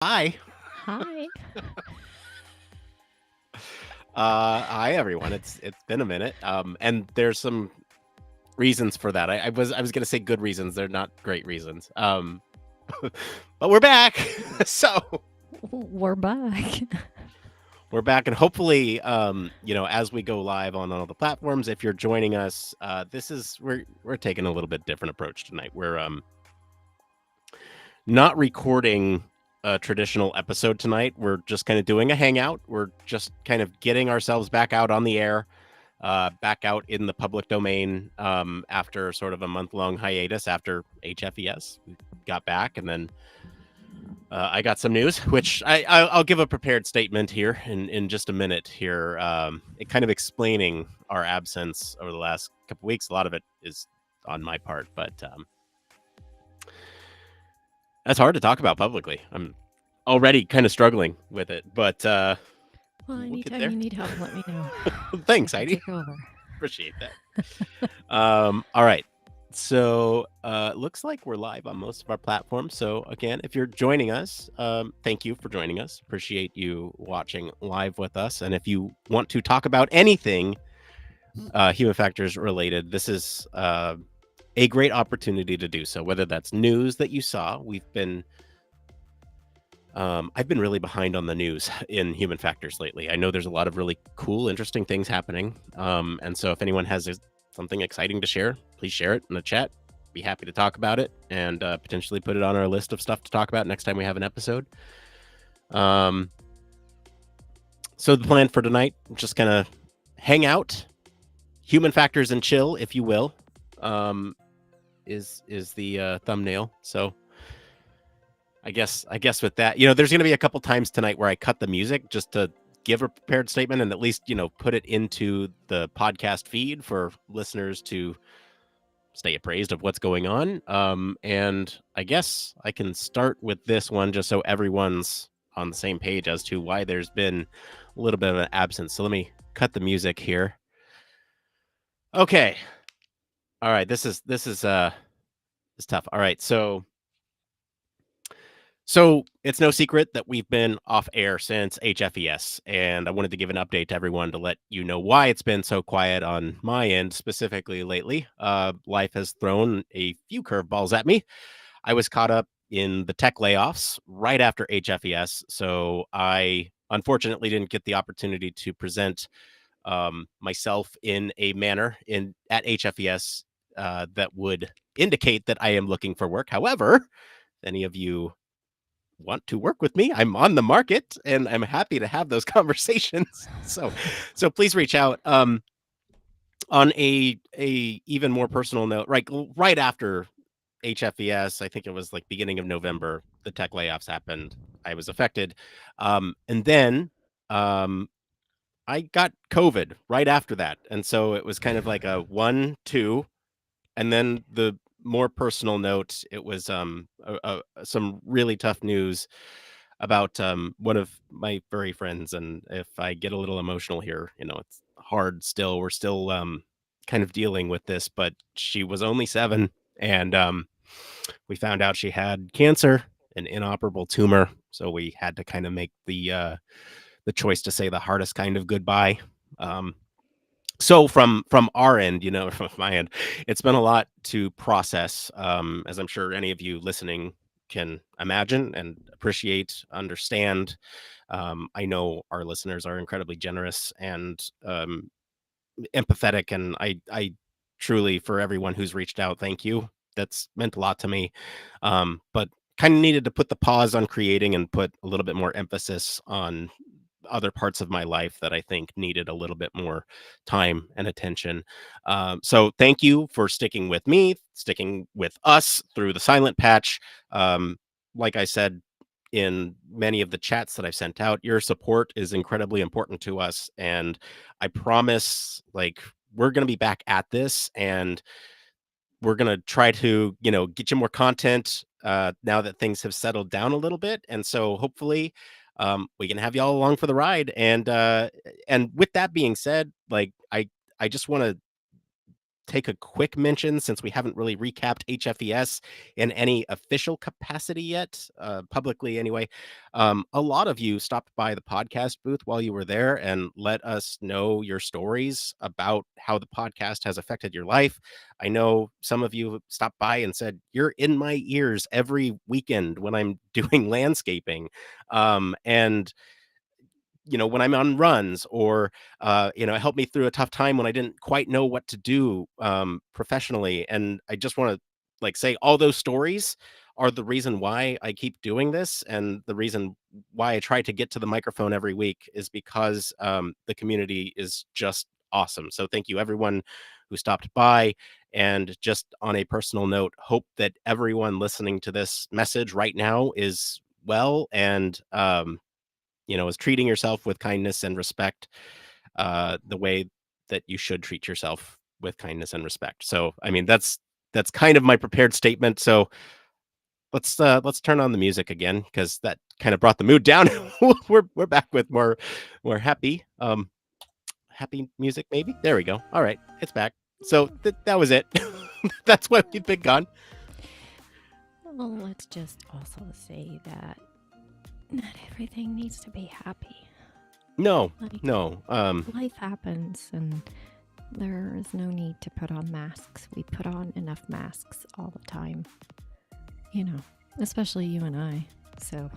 Hi. Hi. Hi everyone. It's been a minute. And there's some reasons for that. I was gonna say good reasons. They're not great reasons. But we're back. So We're back. we're back, and hopefully, as we go live on all the platforms, if you're joining us, this is we're taking a little bit different approach tonight. We're not recording a traditional episode tonight. We're just kind of doing a hangout. We're just kind of getting ourselves back out on the air, back out in the public domain after sort of a month-long hiatus after HFES. We got back, and then I got some news, which I'll give a prepared statement here in just a minute here, it kind of explaining our absence over the last couple weeks. A lot of it is on my part, but that's hard to talk about publicly. I'm already kind of struggling with it, but Well, we'll get anytime there. you need help, let me know. I Thanks, can Heidi. take over. Appreciate that. All right. So looks like we're live on most of our platforms. So again, if you're joining us, thank you for joining us. Appreciate you watching live with us. And if you want to talk about anything human factors related, this is a great opportunity to do so. Whether that's news that you saw, I've been really behind on the news in human factors lately. I know there's a lot of really cool, interesting things happening. And so if anyone has something exciting to share, please share it in the chat. Be happy to talk about it and potentially put it on our list of stuff to talk about next time we have an episode. So the plan for tonight, just kind of hang out, human factors and chill, if you will, is the thumbnail. So I guess with that, there's going to be a couple times tonight where I cut the music just to give a prepared statement and at least, put it into the podcast feed for listeners to stay appraised of what's going on. And I guess I can start with this one just so everyone's on the same page as to why there's been a little bit of an absence. So let me cut the music here. Okay. All right. This is it's tough. All right. So it's no secret that we've been off air since HFES, and I wanted to give an update to everyone to let you know why it's been so quiet on my end, specifically lately. Life has thrown a few curveballs at me. I was caught up in the tech layoffs right after HFES, so I unfortunately didn't get the opportunity to present myself in a manner in at HFES that would indicate that I am looking for work. However, if any of you want to work with me, I'm on the market and I'm happy to have those conversations. So please reach out. On a even more personal note, right after HFES, I think it was like beginning of November, the tech layoffs happened. I was affected. And then I got COVID right after that. And so it was kind of like a 1, 2, and then the more personal note, it was some really tough news about one of my furry friends. And if I get a little emotional here, it's hard still. We're still kind of dealing with this, but she was only 7, and we found out she had cancer, an inoperable tumor. So we had to kind of make the choice to say the hardest kind of goodbye. Um, so from our end, from my end, it's been a lot to process, as I'm sure any of you listening can imagine and appreciate, understand. I know our listeners are incredibly generous and empathetic, and I truly, for everyone who's reached out, thank you. That's meant a lot to me. But kind of needed to put the pause on creating and put a little bit more emphasis on other parts of my life that I think needed a little bit more time and attention. So thank you for sticking with me, sticking with us through the silent patch. Like I said in many of the chats that I've sent out, your support is incredibly important to us. And I promise, like, we're going to be back at this and we're going to try to, get you more content now that things have settled down a little bit. And so hopefully we can have y'all along for the ride. And with that being said, like, I just want to take a quick mention since we haven't really recapped HFES in any official capacity yet, publicly anyway. A lot of you stopped by the podcast booth while you were there and let us know your stories about how the podcast has affected your life. I know some of you stopped by and said, "You're in my ears every weekend when I'm doing landscaping." And when I'm on runs or, help me through a tough time when I didn't quite know what to do professionally. And I just want to say all those stories are the reason why I keep doing this. And the reason why I try to get to the microphone every week is because the community is just awesome. So thank you, everyone who stopped by. And just on a personal note, hope that everyone listening to this message right now is well and is treating yourself with kindness and respect, the way that you should treat yourself with kindness and respect. So, I mean, that's kind of my prepared statement. So let's turn on the music again because that kind of brought the mood down. we're back with more happy music. Maybe there we go. All right, it's back. So that was it. That's why we've been gone. Well, let's just also say that not everything needs to be happy. No, Like, no. life happens, and there is no need to put on masks. We put on enough masks all the time. Especially you and I. So,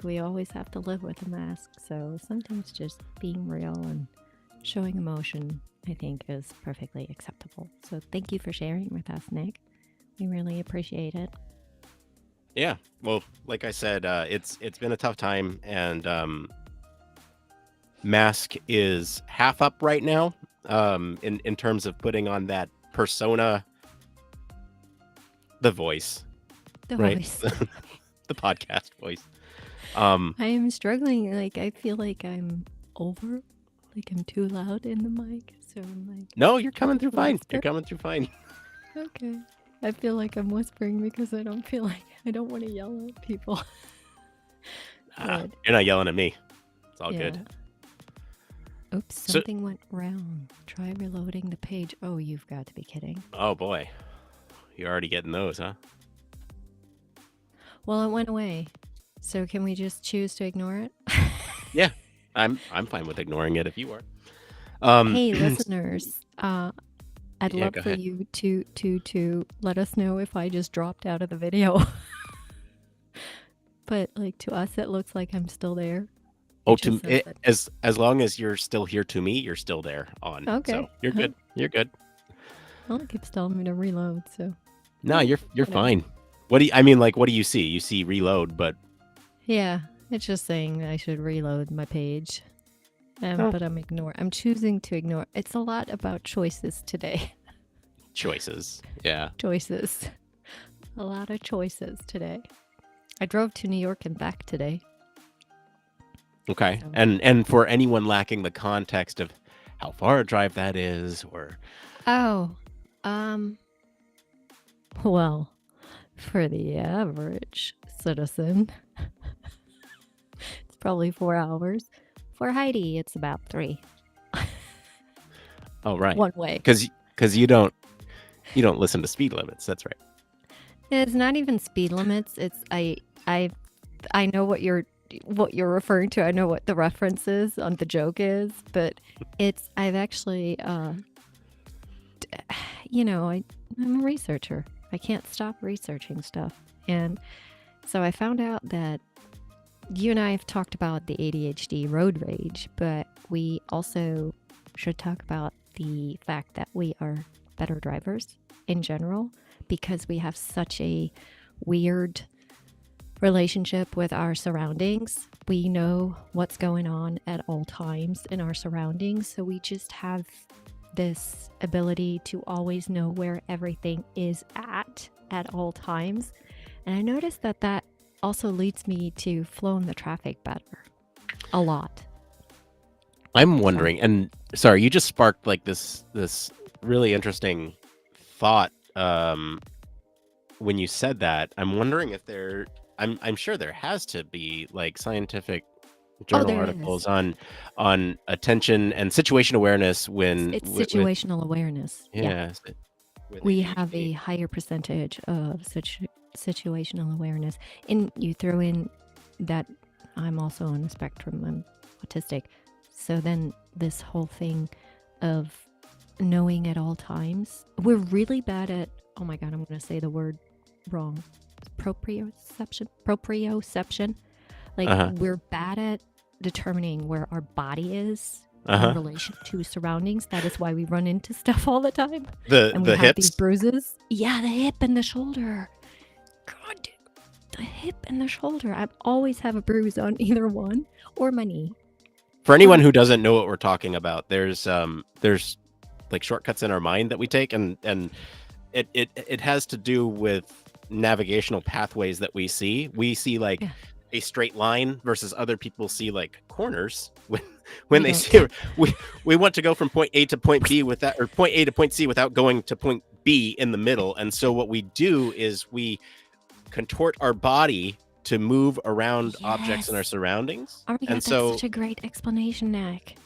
we always have to live with a mask. So sometimes just being real and showing emotion, I think, is perfectly acceptable. So thank you for sharing with us, Nick. We really appreciate it. Yeah, well, like I said, it's been a tough time, and Mask is half up right now, in terms of putting on that persona, the voice, The right? voice. The podcast voice. I am struggling. I feel like I'm over. I'm too loud in the mic. So I'm No, you're coming through fine. whisper. You're coming through fine. Okay. I feel like I'm whispering because I don't want to yell at people. You're not yelling at me. It's all Yeah. good. Oops, something went wrong. Try reloading the page. Oh, you've got to be kidding. Oh boy, you're already getting those, huh? Well, it went away. So can we just choose to ignore it? Yeah, I'm fine with ignoring it if you are. Hey, listeners, I'd Yeah, love go for ahead. you to let us know if I just dropped out of the video. But to us, it looks like I'm still there. Oh, as long as you're still here to me, you're still there on. Okay. So you're good. You're good. Well, it keeps telling me to reload. So No, you're whatever. fine. What do you see? You see reload, but Yeah, it's just saying I should reload my page. But I'm choosing to ignore. It's a lot about choices today. choices. Yeah. Choices. A lot of choices today. I drove to New York and back today. Okay. So. And for anyone lacking the context of how far a drive that is, or well, for the average citizen, it's probably 4 hours. For Heidi, it's about 3. Oh, right. One way. Because you don't listen to speed limits. That's right. It's not even speed limits. It's I know what you're referring to. I know what the reference is on the joke is, but I've actually I'm a researcher. I can't stop researching stuff. And so I found out that you and I have talked about the ADHD road rage, but we also should talk about the fact that we are better drivers in general because we have such a weird relationship with our surroundings. We know what's going on at all times in our surroundings, so we just have this ability to always know where everything is at all times. And I noticed that also leads me to flow in the traffic better. A lot. I'm wondering, and sorry, you just sparked this really interesting thought when you said that. I'm wondering if I'm sure there has to be scientific Oh, journal there is. articles on attention and situation awareness when It's with situational awareness. Yeah. yeah, with We have ADHD. a higher percentage of situational awareness. And you throw in that I'm also on the spectrum, I'm autistic. So then this whole thing of knowing at all times, we're really bad at, oh my God, I'm going to say the word wrong. Proprioception. Like Uh-huh. we're bad at determining where our body is in Uh-huh. relation to surroundings. That is why we run into stuff all the time. The And we the have these hips. bruises. Yeah, the hip and the shoulder. God, the hip and the shoulder. I always have a bruise on either one or my knee. For Or anyone who doesn't know what we're talking about, there's like shortcuts in our mind that we take, and it has to do with navigational pathways that we see. We see like yeah, a straight line versus other people see like corners when we they don't. see we want to go from point A to point B with that, or point A to point C without going to point B in the middle. And so what we do is we contort our body to move around objects in our Yes. surroundings. Oh my And God, that's so such a great explanation, Nick.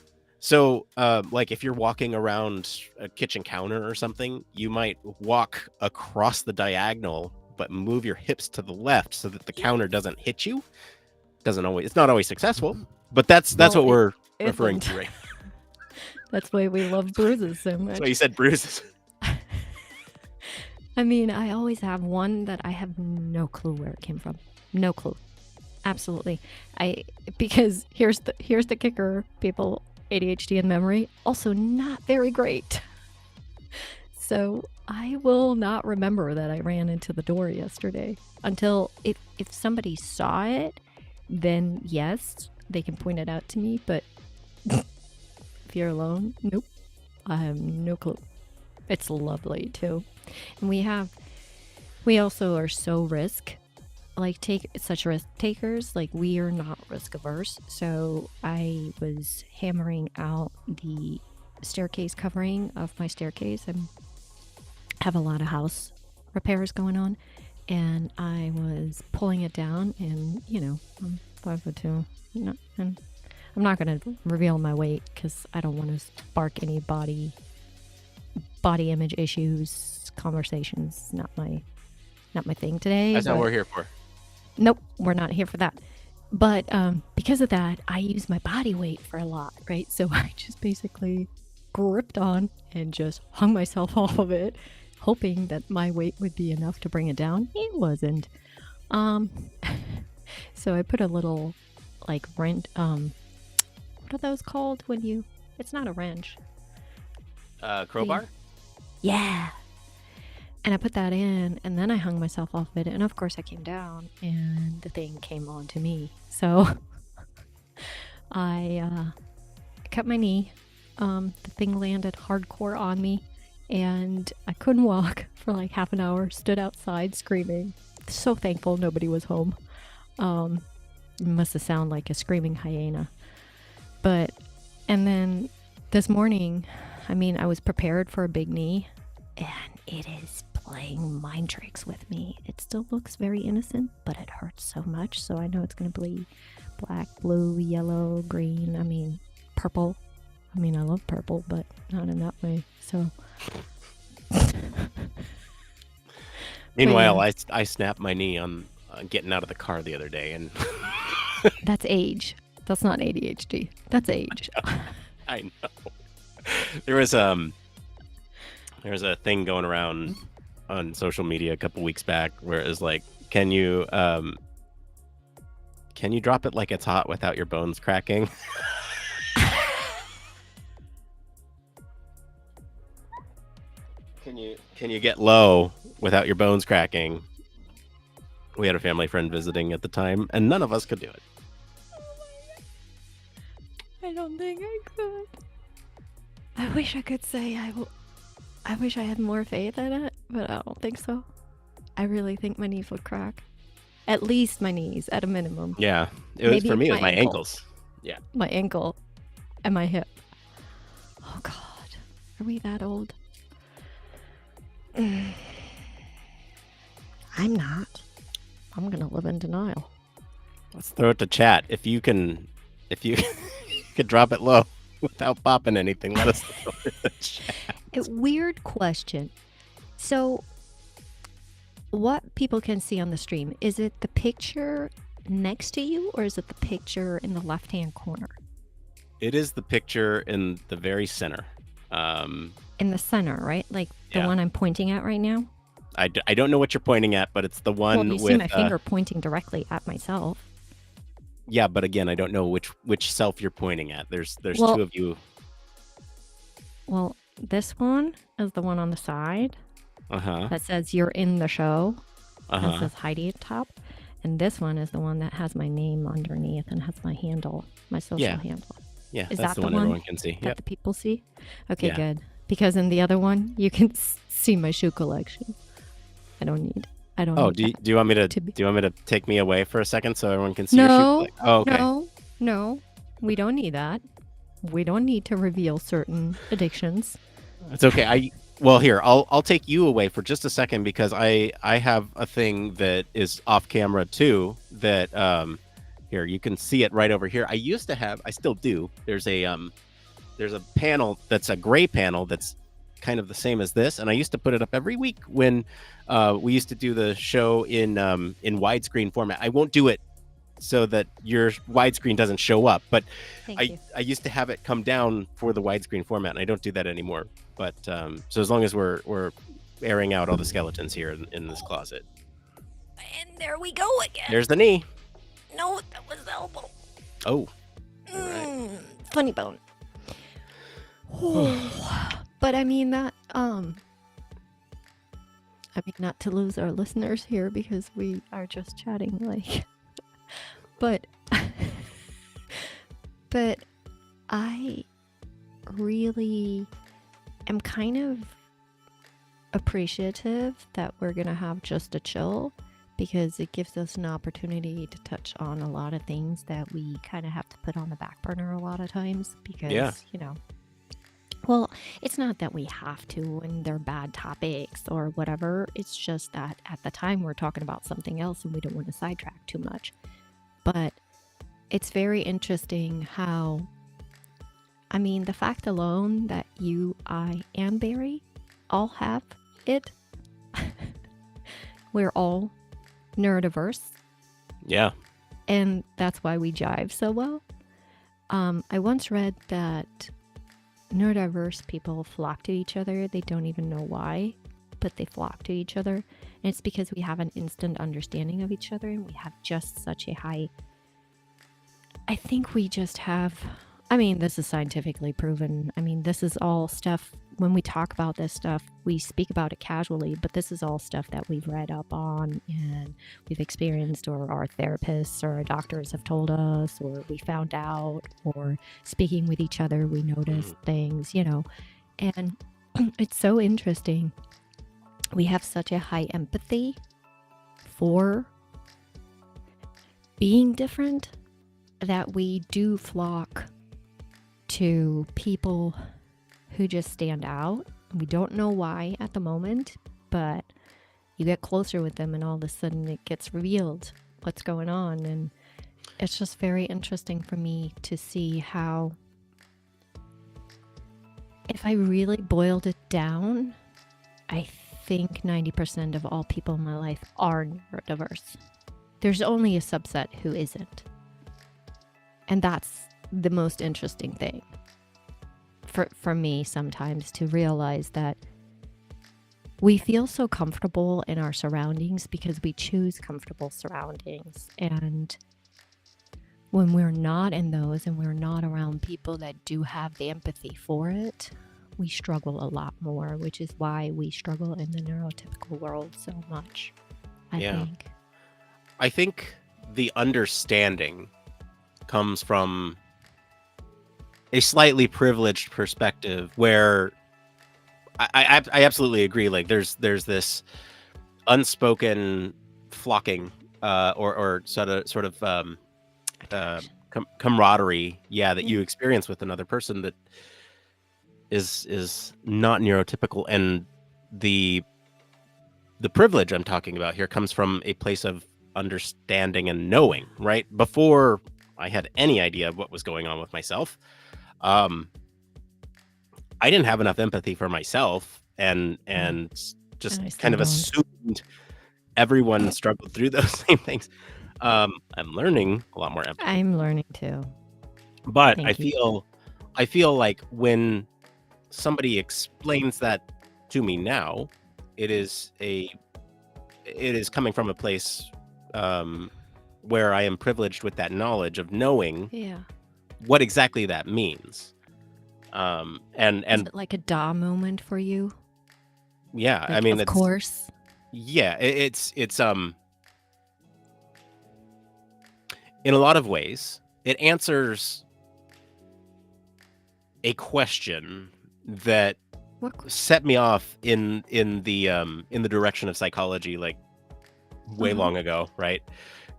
like if you're walking around a kitchen counter or something, you might walk across the diagonal, but move your hips to the left so that the counter Yes. doesn't hit you. It's not always successful, but that's Well, what we're it referring isn't. to, right? That's why we love bruises so That's why much. you said bruises. I mean, I always have one that I have no clue where it came from. No clue. Absolutely. Because here's the kicker, people, ADHD and memory also not very great. So I will not remember that I ran into the door yesterday until if somebody saw it, then yes, they can point it out to me, but if you're alone, nope. I have no clue. It's lovely too. And we also are so such risk takers. Like we are not risk averse. So I was hammering out the staircase covering of my staircase. I have a lot of house repairs going on, and I was pulling it down, and I'm 5'2". And I'm not gonna reveal my weight because I don't want to spark any body image issues conversations. Not my thing today. That's not what But we're here for. nope, we're not here for that. But because of that, I use my body weight for a lot, right? So I just basically gripped on and just hung myself off of it, hoping that my weight would be enough to bring it down. It wasn't. Um, so I put a little like wrench. What are those called when you? It's not a wrench. Crowbar. Yeah. And I put that in, and then I hung myself off it, and of course I came down, and the thing came on to me. So I cut my knee. The thing landed hardcore on me, and I couldn't walk for like half an hour. Stood outside screaming. So thankful nobody was home. It must have sounded like a screaming hyena. And then this morning, I mean, I was prepared for a big knee, and it is playing mind tricks with me. It still looks very innocent, but it hurts so much. So I know it's going to bleed black, blue, yellow, green. I mean, purple. I mean, I love purple, but not in that way. So. Meanwhile, yeah. I snapped my knee on getting out of the car the other day, and That's age. That's not ADHD. That's age. I know there was a thing going around on social media a couple weeks back where it was like, can you drop it like it's hot without your bones cracking? Can you get low without your bones cracking? We had a family friend visiting at the time, and none of us could do it. I don't think I could. I wish I could say I wish I had more faith in it, but I don't think so. I really think my knees would crack. At least my knees, at a minimum. Yeah, it was for me. It was my ankles. Yeah, my ankle and my hip. Oh God, are we that old? I'm not. I'm gonna live in denial. let's throw it to chat. If you can If you could drop it low without popping anything, let us know in the chat. A weird question. So, what people can see on the stream, is it the picture next to you or is it the picture in the left-hand corner? It is the picture in the very center. In the center, right? Like the one I'm pointing at right now? I don't know what you're pointing at, but it's the one Well, you see with my finger pointing directly at myself. yeah, but again, I don't know which self you're pointing at. There's Well- two of you. Well, this one is the one on the side Uh-huh. that says you're in the show. Uh-huh. That says Heidi at top. And this one is the one that has my name underneath and has my handle, my social handle. Yeah, Is that's that the the one one everyone can see. that Yep. the people see? Okay, Yeah. good. Because in the other one, you can see my shoe collection. I don't need. Oh, do you want me to to be- do you want me to take me away for a second so everyone can see your shoe No, collection? Oh, okay. no, we don't need that. We don't need to reveal certain addictions. It's okay. Well, here, I'll take you away for just a second because I have a thing that is off camera too that here, you can see it right over here. I still do. There's a panel that's a gray panel that's kind of the same as this, and I used to put it up every week when we used to do the show in widescreen format. I won't do it so that your widescreen doesn't show up, but I used to have it come down for the widescreen format, and I don't do that anymore. But so as long as we're airing out all the skeletons here in this closet. And there we go again. There's the knee. No, that was the elbow. Oh. All right. Funny bone. But I mean that not to lose our listeners here because we are just chatting like but I really am kind of appreciative that we're gonna have just a chill because it gives us an opportunity to touch on a lot of things that we kind of have to put on the back burner a lot of times because well, it's not that we have to and they're bad topics or whatever. It's just that at the time we're talking about something else and we don't want to sidetrack too much. But it's very interesting how, I mean, the fact alone that you, I, and Barry all have it. We're all neurodiverse. Yeah. And that's why we jive so well. I once read that neurodiverse people flock to each other. They don't even know why, but they flock to each other. And it's because we have an instant understanding of each other and we have just such a high... I think we just have... I mean, this is scientifically proven. I mean, this is all stuff... When we talk about this stuff, we speak about it casually, but this is all stuff that we've read up on and we've experienced, or our therapists or our doctors have told us, or we found out, or speaking with each other, we noticed things, you know. And it's so interesting. We have such a high empathy for being different that we do flock to people who just stand out. We don't know why at the moment, but you get closer with them and all of a sudden it gets revealed what's going on. And it's just very interesting for me to see how, if I really boiled it down, I think 90% of all people in my life are neurodiverse. There's only a subset who isn't. And that's the most interesting thing for me sometimes, to realize that we feel so comfortable in our surroundings because we choose comfortable surroundings. And when we're not in those and we're not around people that do have the empathy for it, we struggle a lot more, which is why we struggle in the neurotypical world so much, I think. I think the understanding comes from a slightly privileged perspective where I absolutely agree. Like there's this unspoken flocking or sort of camaraderie, that you experience with another person that is not neurotypical. And the privilege I'm talking about here comes from a place of understanding and knowing, right? Before I had any idea what was going on with myself. Um, I didn't have enough empathy for myself, and And just I kind still of don't. assumed everyone struggled through those same things. I'm learning a lot more empathy, I'm learning too. but Thank you. I feel like when somebody explains that to me now, it is a it is coming from a place um, where I am privileged with that knowledge of knowing Yeah. what exactly that means. Was And it like a da moment for you? yeah, I Like, mean of it's course. yeah, it's in a lot of ways it answers a question that What? set me off in the direction of psychology like Uh way huh. long ago, right?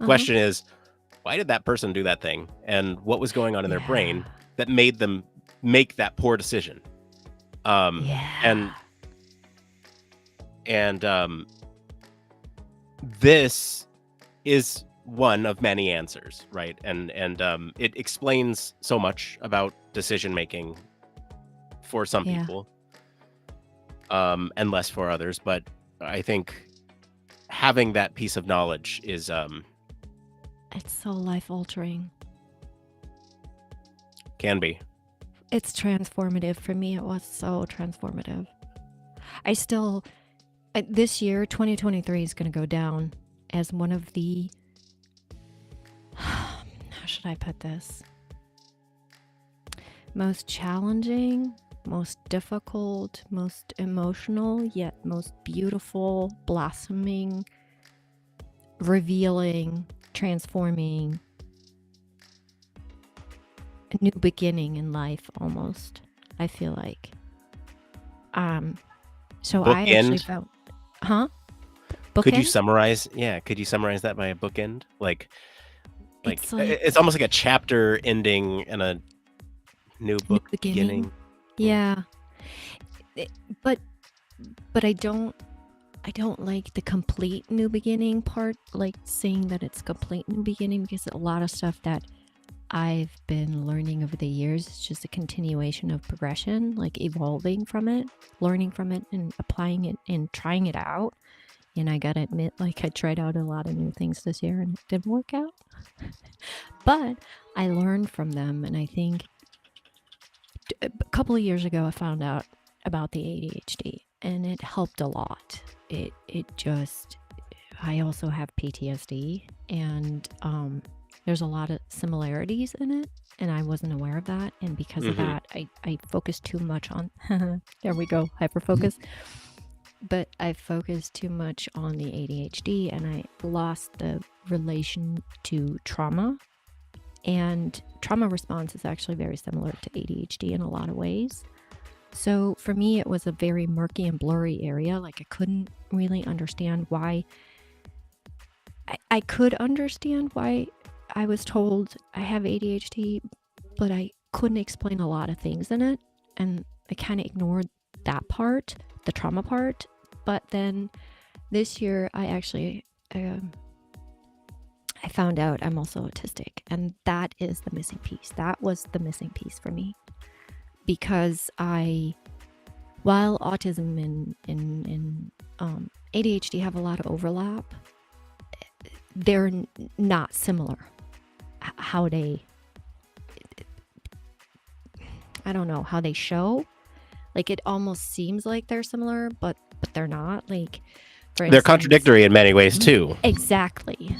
Uh huh. Question is, why did that person do that thing? And what was going on in their Yeah. brain that made them make that poor decision? Um, Yeah. and and this is one of many answers, right? And it explains so much about decision making for some Yeah. people, and less for others. But I think having that piece of knowledge is It's so life altering. can be. It's transformative for me. It was so transformative. I still, this year, 2023 is going to go down as one of the, how should I put this? Most challenging, most difficult, most emotional, yet most beautiful, blossoming, revealing, transforming, a new beginning in life almost, I feel like. So I actually Bookend. found, huh? Could you Bookend? summarize? Yeah, could you summarize that by a bookend? It's It's like almost like a chapter ending and a new new book beginning. beginning. Yeah. Yeah. It- but I don't like the complete new beginning part, like saying that it's complete new beginning, because a lot of stuff that I've been learning over the years is just a continuation of progression, like evolving from it, learning from it and applying it and trying it out. And I gotta admit, like, I tried out a lot of new things this year and it didn't work out. But I learned from them. And I think a couple of years ago, I found out about the ADHD and it helped a lot. It just, I also have PTSD, and there's a lot of similarities in it, and I wasn't aware of that. And because of Mm-hmm. that, I focused too much on, there we go, hyper focus. But I focused too much on the ADHD and I lost the relation to trauma. And trauma response is actually very similar to ADHD in a lot of ways. So for me, it was a very murky and blurry area. Like I couldn't really understand why. I could understand why I was told I have ADHD, but I couldn't explain a lot of things in it. And I kind of ignored that part, the trauma part. But then this year, I actually I found out I'm also autistic, and that is the missing piece. That was the missing piece for me, because while autism and ADHD have a lot of overlap, they're not similar. How they, I don't know how they show. Like it almost seems like they're similar, but they're not. Like, for They're instance, contradictory in many ways too. exactly.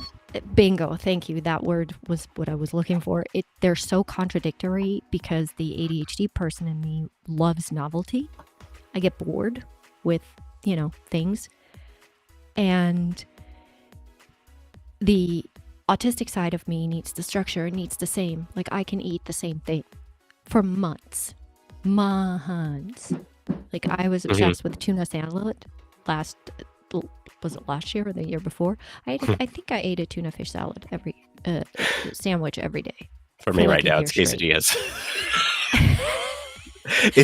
Bingo, thank you. That word was what I was looking for. They're so contradictory because the ADHD person in me loves novelty. I get bored with, things. And the autistic side of me needs the structure, needs the same. Like I can eat the same thing for months. Months. Like I was Mm-hmm. obsessed with tuna salad was it last year or the year before? I think I ate a tuna fish salad every sandwich every day For for me like right a now, year it's straight. quesadillas.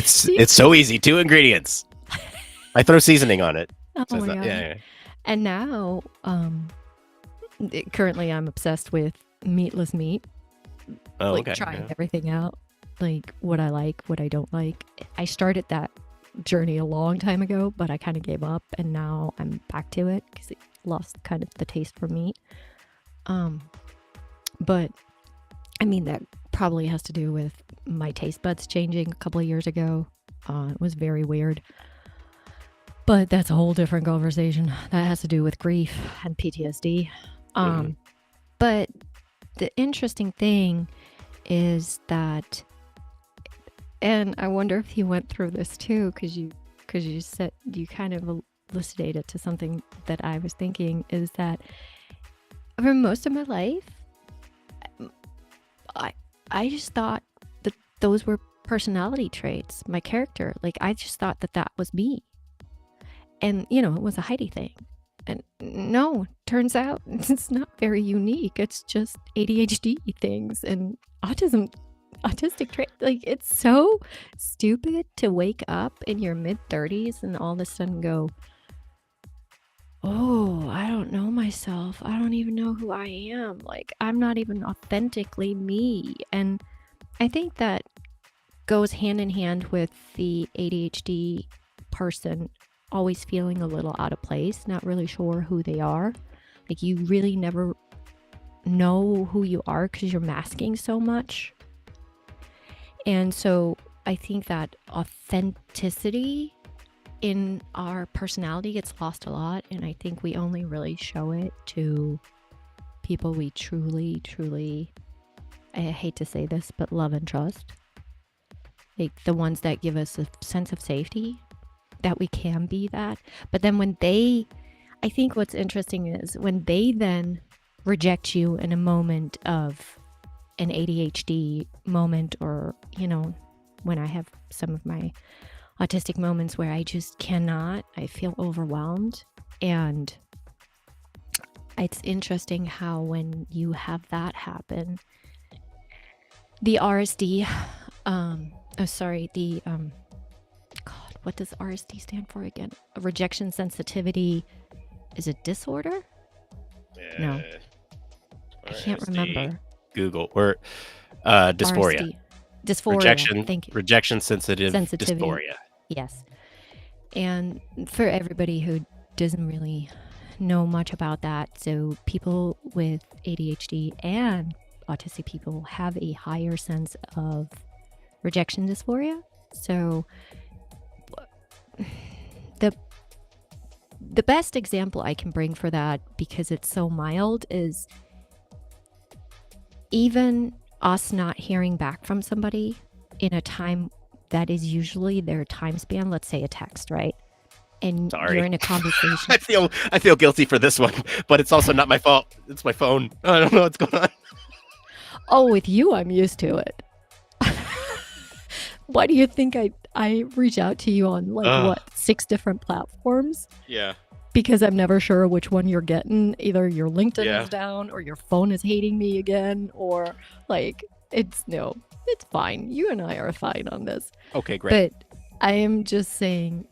See? It's so easy. 2 ingredients. I throw seasoning on it. Oh So it's my not, god. yeah. And now currently I'm obsessed with meatless meat. Oh, like okay. trying Yeah. everything out, like what I like, what I don't like. I started that journey a long time ago, but I kind of gave up, and now I'm back to it because it lost kind of the taste for meat. Um, but I mean, that probably has to do with my taste buds changing a couple of years ago. It was very weird. But that's a whole different conversation. That has to do with grief and PTSD. But the interesting thing is that, and I wonder if you went through this too, because you said you kind of elucidated to something that I was thinking, is that for most of my life, I just thought that those were personality traits, my character. Like I just thought that that was me, and it was a Heidi thing. And no, turns out it's not very unique. It's just ADHD things and autistic trait. Like, it's so stupid to wake up in your mid 30s and all of a sudden go, oh, I don't know myself. I don't even know who I am. Like, I'm not even authentically me. And I think that goes hand in hand with the ADHD person always feeling a little out of place, not really sure who they are. Like, you really never know who you are because you're masking so much. And so I think that authenticity in our personality gets lost a lot. And I think we only really show it to people we truly, truly, I hate to say this, but love and trust. Like the ones that give us a sense of safety, that we can be that. But then I think what's interesting is when they then reject you in a moment of an ADHD moment, or, when I have some of my autistic moments where I just cannot, I feel overwhelmed. And it's interesting how when you have that happen, the RSD, what does RSD stand for again? A rejection sensitivity. Is it disorder? No. I can't remember. Google or dysphoria. RSD. Dysphoria. Thank you. Rejection sensitivity. Dysphoria. Yes. And for everybody who doesn't really know much about that, so people with ADHD and autistic people have a higher sense of rejection dysphoria. So the best example I can bring for that, because it's so mild, is even us not hearing back from somebody in a time that is usually their time span, let's say a text, right? And Sorry. You're in a conversation. I feel guilty for this one, but it's also not my fault. It's my phone. I don't know what's going on. Oh, with you, I'm used to it. Why do you think I reach out to you on 6 different platforms? Yeah. Because I'm never sure which one you're getting. Either your LinkedIn is down, or your phone is hating me again, or it's fine. You and I are fine on this. Okay, great. But I am just saying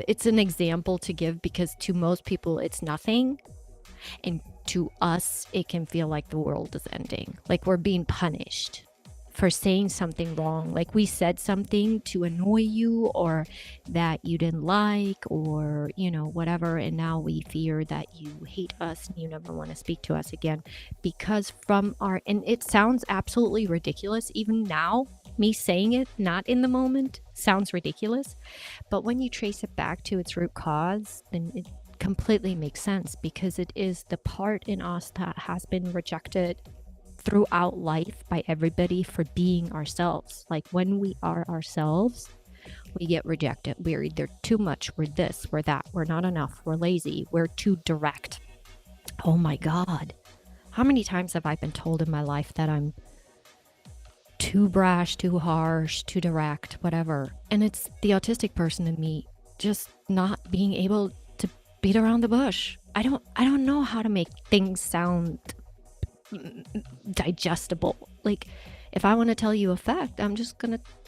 it's an example to give, because to most people it's nothing. And to us, it can feel like the world is ending. Like we're being punished for saying something wrong. Like we said something to annoy you, or that you didn't like, or, whatever. And now we fear that you hate us and you never want to speak to us again. Because and it sounds absolutely ridiculous. Even now, me saying it, not in the moment, sounds ridiculous. But when you trace it back to its root cause, then it completely makes sense, because it is the part in us that has been rejected throughout life by everybody for being ourselves. Like when we are ourselves, we get rejected. We're either too much, we're this, we're that, we're not enough, we're lazy, we're too direct. Oh my God. How many times have I been told in my life that I'm too brash, too harsh, too direct, whatever? And it's the autistic person in me just not being able to beat around the bush. I don't know how to make things sound digestible. Like if I want to tell you a fact,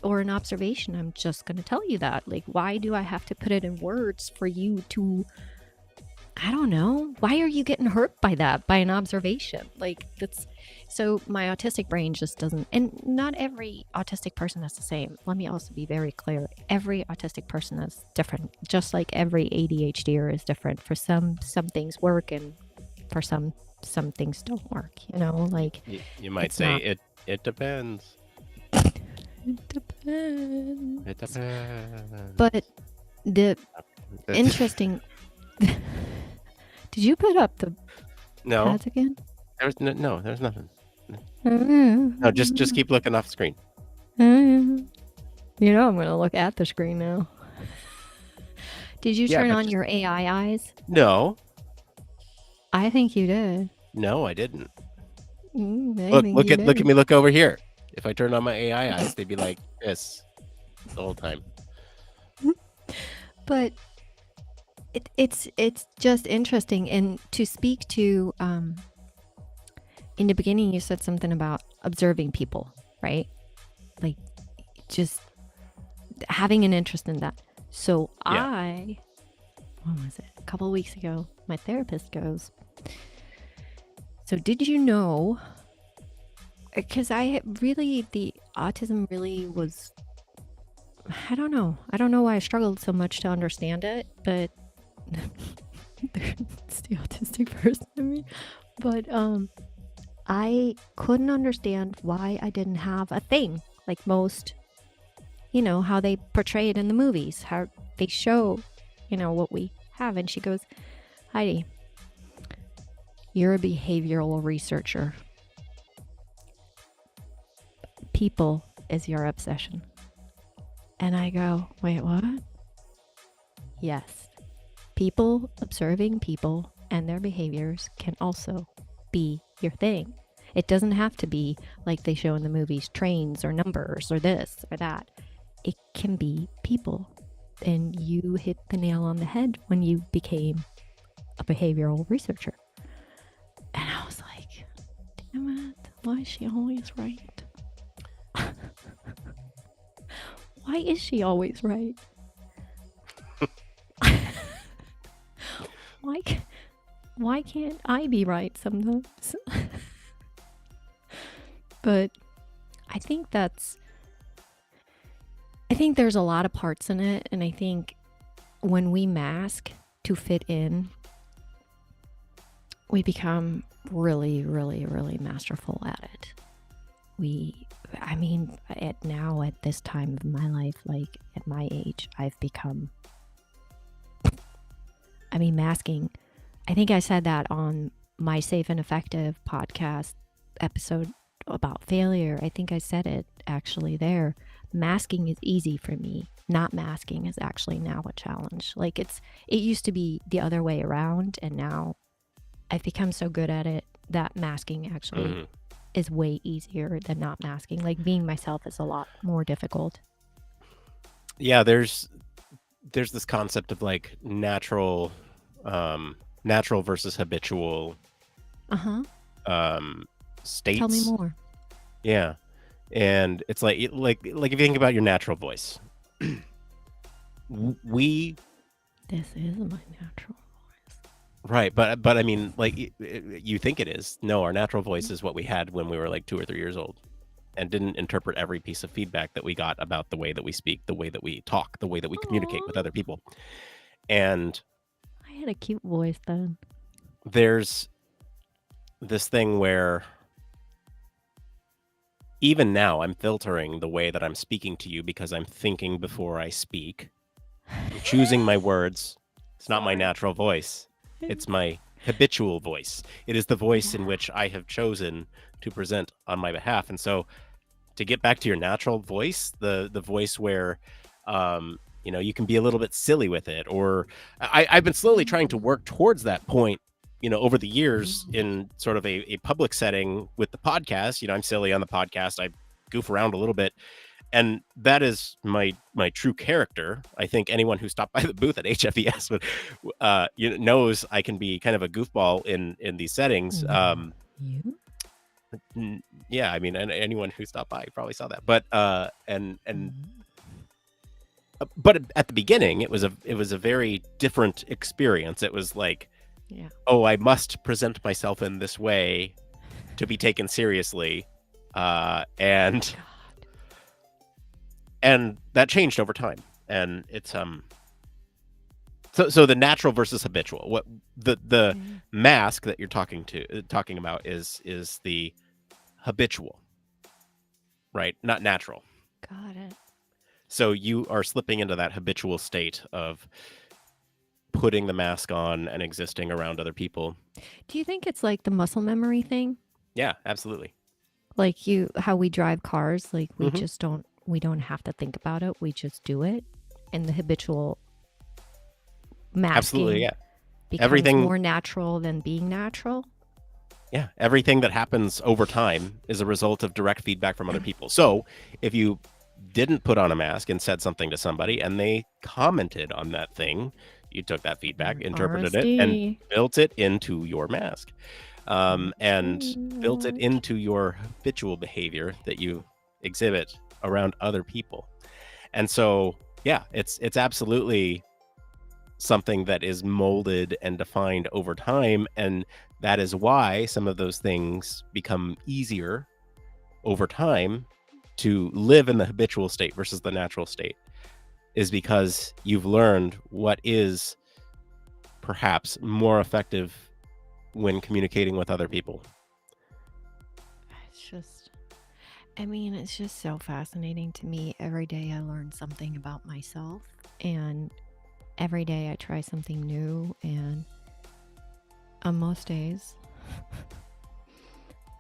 or an observation, I'm just gonna tell you that. Like, why do I have to put it in words for you to I don't know. Why are you getting hurt by that? By an observation? Like, that's so my autistic brain just doesn't, and not every autistic person is the same. Let me also be very clear. Every autistic person is different, just like every ADHDer is different. For some things work, and for some things don't work, like You might it's say not. it depends. It depends. It depends. But the interesting. Did you put up the No, ads again? there's nothing. No, just keep looking off the screen. I'm gonna look at the screen now. Did you turn but on your AI eyes? No, I think you did. no, I didn't. I think Look you at did. me. Look over here. If I turn on my AI eyes, they'd be like this the whole time. But it's just interesting, and to speak to in the beginning you said something about observing people, right? Like, just having an interest in that. So Yeah. what was it? A couple of weeks ago, my therapist goes, so did you know? Because the autism really was, I don't know. I don't know why I struggled so much to understand it, but it's the autistic person in me. But I couldn't understand why I didn't have a thing like most, how they portray it in the movies, how they show, what we have. And she goes, Heidi, you're a behavioral researcher. People is your obsession. And I go, wait, what? Yes. People, observing people and their behaviors can also be your thing. It doesn't have to be like they show in the movies, trains or numbers or this or that. It can be people. And you hit the nail on the head when you became a behavioral researcher. And I was like, damn it, why is she always right? Why is she always right? Why can't I be right sometimes? But I think there's a lot of parts in it, and I think when we mask to fit in, we become really, really, really masterful at it. At this time of my life, like at my age, I've become, masking. I think I said that on my Safe and Effective podcast episode about failure. I think I said it actually there. Masking is easy for me. Not masking is actually now a challenge. Like, it used to be the other way around, and now I've become so good at it that masking actually is way easier than not masking. Like, being myself is a lot more difficult. Yeah, there's this concept of like natural versus habitual states. Tell me more. Yeah. And it's like if you think about your natural voice. This is my natural voice. Right, but I mean, like, you think it is. No, our natural voice is what we had when we were like 2 or 3 years old, and didn't interpret every piece of feedback that we got about the way that we speak, the way that we talk, the way that we communicate with other people. And I had a cute voice then. there's this thing where even now I'm filtering the way that I'm speaking to you because I'm thinking before I speak. I'm choosing my words. It's not my natural voice. It's my habitual voice. It is the voice in which I have chosen to present on my behalf. And so to get back to your natural voice, the voice where you can be a little bit silly with it, or I've been slowly trying to work towards that point, over the years in sort of a public setting with the podcast. I'm silly on the podcast. I goof around a little bit. And that is my true character. I think anyone who stopped by the booth at HFES knows I can be kind of a goofball in these settings. You? Yeah, I mean, and anyone who stopped by probably saw that. But but at the beginning, it was a very different experience. It was like Yeah. oh, I must present myself in this way to be taken seriously. And God. and that changed over time. And it's so the natural versus habitual. What the Yeah. mask that you're talking about is the habitual, right? Not natural. Got it. So you are slipping into that habitual state of putting the mask on and existing around other people. Do you think it's like the muscle memory thing? Yeah, absolutely. Like how we drive cars, like Hmm. we don't have to think about it. We just do it. And the habitual Absolutely, masking yeah. becomes Everything more natural than being natural. Yeah, everything that happens over time is a result of direct feedback from other people. So, if you didn't put on a mask and said something to somebody and they commented on that thing, you took that feedback, interpreted it, and RSD. built it into your mask, and RSD built it alert. into your habitual behavior that you exhibit around other people. And so, yeah, it's absolutely something that is molded and defined over time, and that is why some of those things become easier over time to live in the habitual state versus the natural state, is because you've learned what is perhaps more effective when communicating with other people. It's just, I mean, it's just so fascinating to me. Every day I learn something about myself, and every day I try something new. And on most days,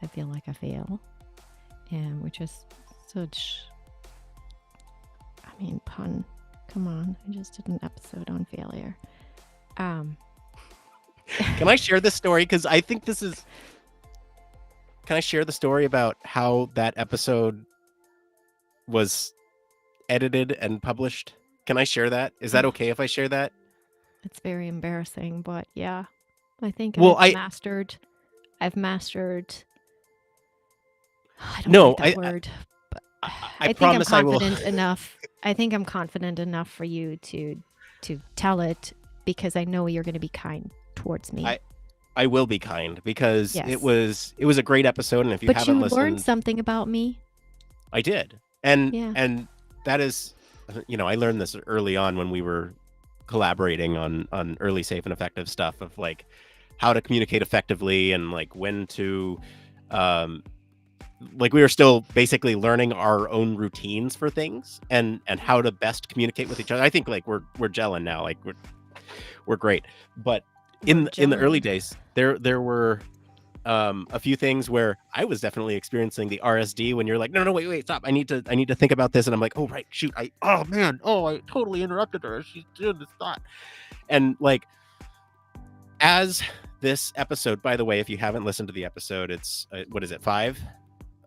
I feel like I fail. And which is such, I mean, pun. Come on. I just did an episode on failure. Can I share this story? Because I think this is. Can I share the story about how that episode was edited and published? Can I share that? Is that Oh, okay if I share that? it's very embarrassing, but yeah. I think Well, I've mastered I don't like no, that word, but I I think I'm promise I will. confident enough. I think I'm confident enough for you to tell it because I know you're going to be kind towards me. I I will be kind because Yes. it was a great episode, and if you But haven't you learned listened, something about me. I did. Yeah. And that is, I learned this early on when we were collaborating on early safe and effective stuff of like how to communicate effectively and like when to um like we were still basically learning our own routines for things and how to best communicate with each other. I think like we're gelling now, like we're great. But We're in the early gelling. days, there were a few things where I was definitely experiencing the RSD when you're like, no, wait, stop. I need to think about this. And I'm like, oh, right, shoot. Oh man. Oh, I totally interrupted her. She's doing this thought. And like, as this episode, by the way, if you haven't listened to the episode, it's, what is it? 5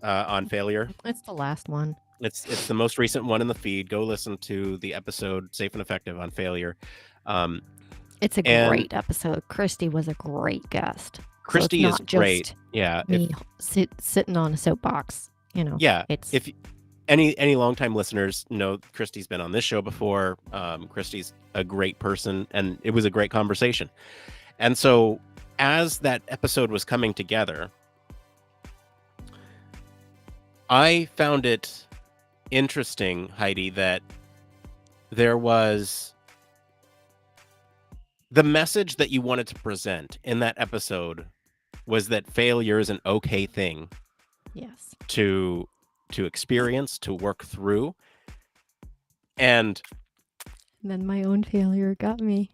on failure. It's the last one. It's the most recent one in the feed. Go listen to the episode Safe and Effective on failure. Um, It's a and great episode. Christy was a great guest. So it's Christy is not great. just Yeah. me sitting on a soapbox, you know. Yeah, It's if any longtime listeners know Christy's been on this show before. Christy's a great person, and it was a great conversation. And so, as that episode was coming together, I found it interesting, Heidi, that there was the message that you wanted to present in that episode was that failure is an okay thing yes. to experience, to work through. And Then my own failure got me.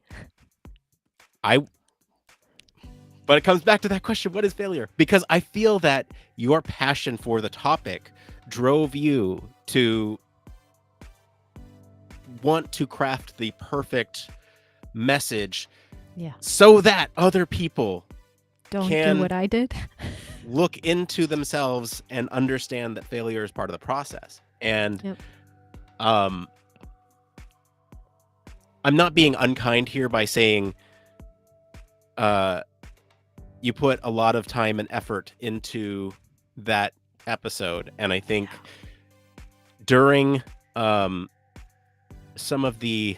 but it comes back to that question, what is failure? Because I feel that your passion for the topic drove you to want to craft the perfect message Yeah. so that other people Don't do can what I did. look into themselves and understand that failure is part of the process. And Yep. I'm not being unkind here by saying you put a lot of time and effort into that episode. And I think during some of the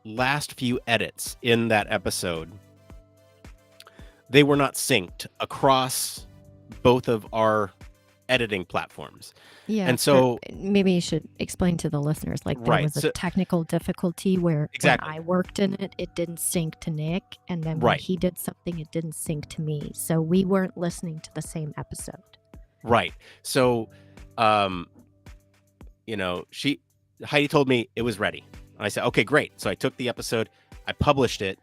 last few edits in that episode, they were not synced across both of our editing platforms. Yeah, And so, maybe you should explain to the listeners, like there right. was a So, technical difficulty where when exactly. I worked in it, it didn't sync to Nick, and then when Right. he did something, it didn't sync to me. So we weren't listening to the same episode. Right. So, um, Heidi told me it was ready. I said, okay, great. So I took the episode, I published it.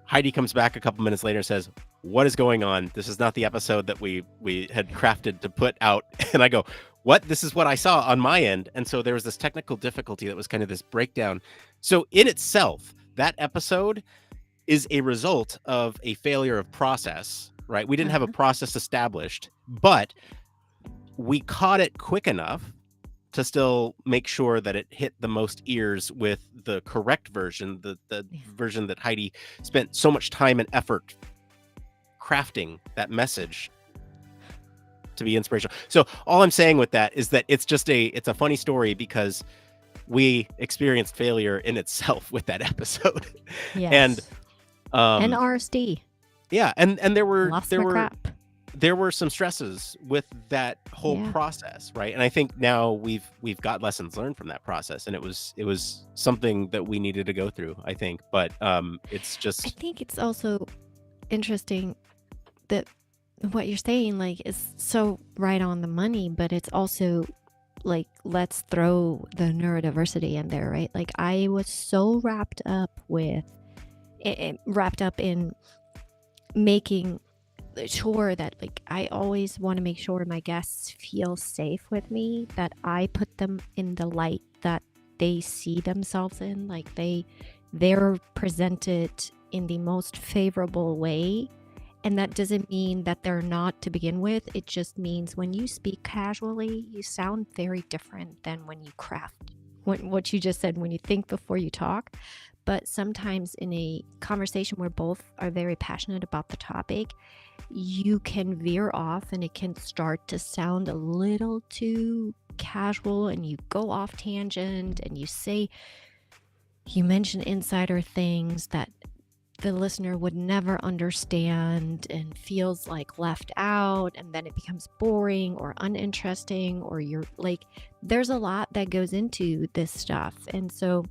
Heidi comes back a couple minutes later and says, "What is going on? This is not the episode that we had crafted to put out." And I go, "What? This is what I saw on my end." And so there was this technical difficulty that was kind of this breakdown. So in itself, that episode is a result of a failure of process, right? We didn't have a process established, but we caught it quick enough to still make sure that it hit the most ears with the correct version, the version that Heidi spent so much time and effort crafting that message to be inspirational. So all I'm saying with that is that it's a funny story because we experienced failure in itself with that episode. Yes. And RSD. Yeah, and there were Lost my crap. There were some stresses with that whole process, right? And I think now we've got lessons learned from that process, and it was something that we needed to go through, I think. But it's just, I think it's also interesting that what you're saying, like, is so right on the money, but it's also like, let's throw the neurodiversity in there, right? Like, I was so wrapped up in making sure that, like, I always want to make sure my guests feel safe with me, that I put them in the light that they see themselves in, like they're presented in the most favorable way. And that doesn't mean that they're not to begin with. It just means when you speak casually, you sound very different than when you craft. What you just said, when you think before you talk. But sometimes in a conversation where both are very passionate about the topic, you can veer off and it can start to sound a little too casual, and you go off tangent and you mention insider things that the listener would never understand and feels like left out, and then it becomes boring or uninteresting, or you're like, there's a lot that goes into this stuff. And so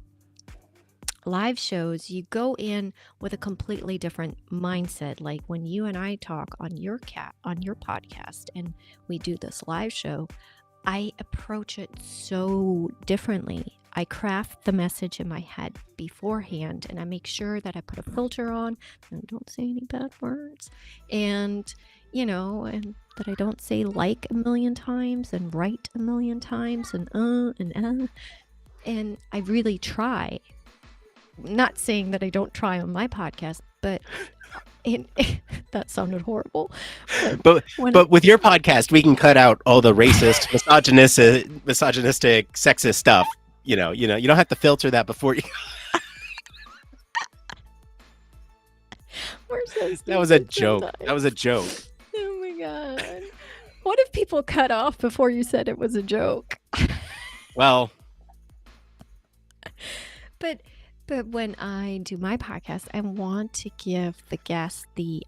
live shows, you go in with a completely different mindset. Like when you and I talk on your podcast and we do this live show, I approach it so differently. I craft the message in my head beforehand, and I make sure that I put a filter on and don't say any bad words, and and that I don't say like a million times and write a million times and and I really try. Not saying that I don't try on my podcast, but that sounded horrible. But with your podcast, we can cut out all the racist, misogynistic, sexist stuff. You don't have to filter that before you. We're so That was a joke. sometimes. That was a joke. Oh my god! What if people cut off before you said it was a joke? Well, but when I do my podcast, I want to give the guests the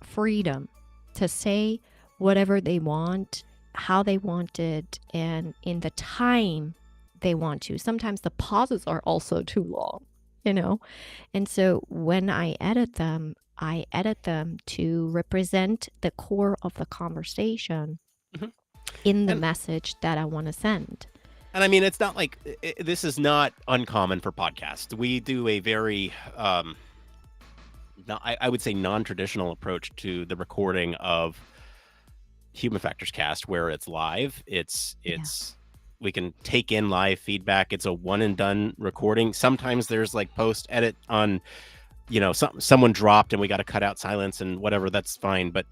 freedom to say whatever they want, how they want it, and in the time they want to. Sometimes the pauses are also too long, And so when I edit them to represent the core of the conversation in the message that I want to send. And I mean, it's not like this is not uncommon for podcasts. We do a very, I would say, non-traditional approach to the recording of Human Factors Cast, where it's live. We can take in live feedback. It's a one and done recording. Sometimes there's like post edit on, someone dropped and we got to cut out silence and whatever. That's fine. But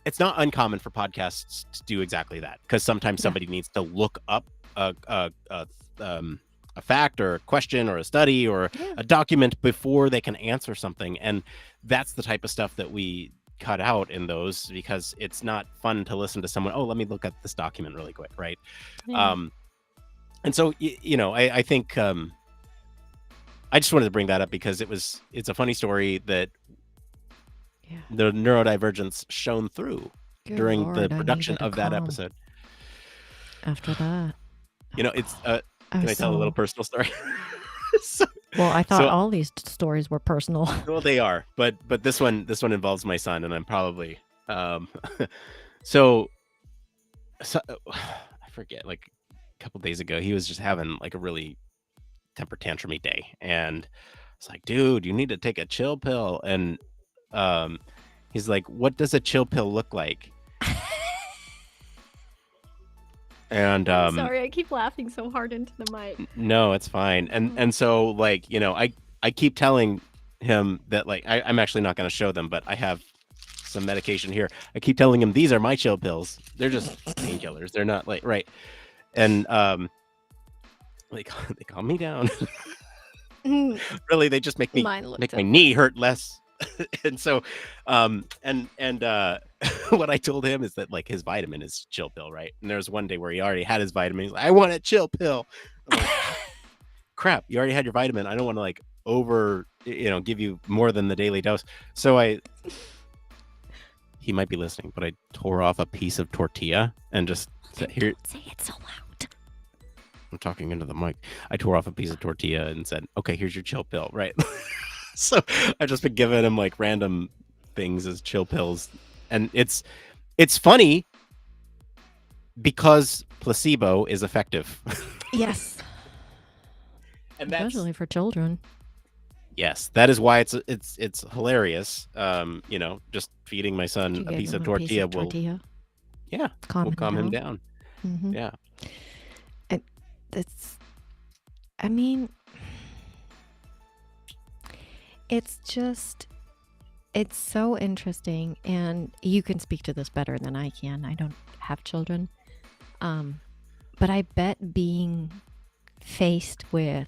it's not uncommon for podcasts to do exactly that, because sometimes somebody needs to look up a fact or a question or a study or a document before they can answer something. And that's the type of stuff that we cut out in those, because it's not fun to listen to someone, let me look at this document really quick, right? And so I think I just wanted to bring that up because it's a funny story that Yeah. the neurodivergence shone through Good during the Lord, I production needed a of that calm episode. after that. It's I can was I tell a little so. personal story? so, Well, I thought so all these stories were personal. well they are, but this one involves my son, and I'm probably um so so I forget, like a couple days ago, he was just having like a really temper tantrumy day, and it's like, dude, you need to take a chill pill. And um, he's like, what does a chill pill look like? And I'm sorry, I keep laughing so hard into the mic. no, it's fine. And so like, I keep telling him that like I'm actually not going to show them, but I have some medication here. I keep telling him these are my chill pills. They're just painkillers. They're not like right. And they calm me down. Really, they just make Mine looked my up. knee hurt less. And so and what I told him is that like his vitamin is chill pill, right? And there was one day where he already had his vitamin. He's like, I want a chill pill. I'm like, crap, you already had your vitamin. I don't want to like give you more than the daily dose. So he might be listening, but I tore off a piece of tortilla and just said, here. Don't say it so loud. I'm talking into the mic. I tore off a piece of tortilla and said, okay, here's your chill pill, right? So I've just been giving him like random things as chill pills. And it's funny because placebo is effective. Yes. And that's Especially for children. yes, that is why it's hilarious. Just feeding my Did son you a get piece him of a piece tortilla of tortilla? will Calm him down. Mm-hmm. Yeah. It's. I mean, it's just. It's so interesting, and you can speak to this better than I can. I don't have children. But I bet being faced with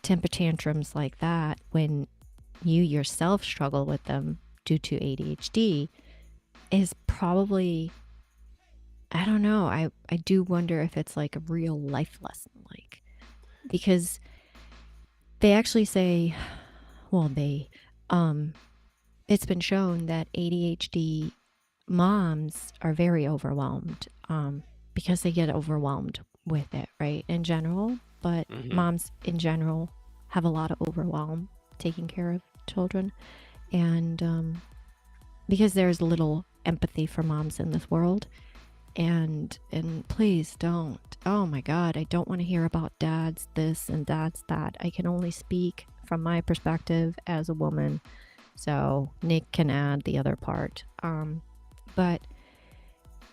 temper tantrums like that when you yourself struggle with them due to ADHD is probably, I don't know, I do wonder if it's like a real life lesson, like, because they actually say, well, it's been shown that ADHD moms are very overwhelmed because they get overwhelmed with it, right? In general, but moms in general have a lot of overwhelm taking care of children. And because there's little empathy for moms in this world. And please don't. Oh my God, I don't want to hear about dad's this and dad's that. I can only speak from my perspective as a woman. So Nick can add the other part. But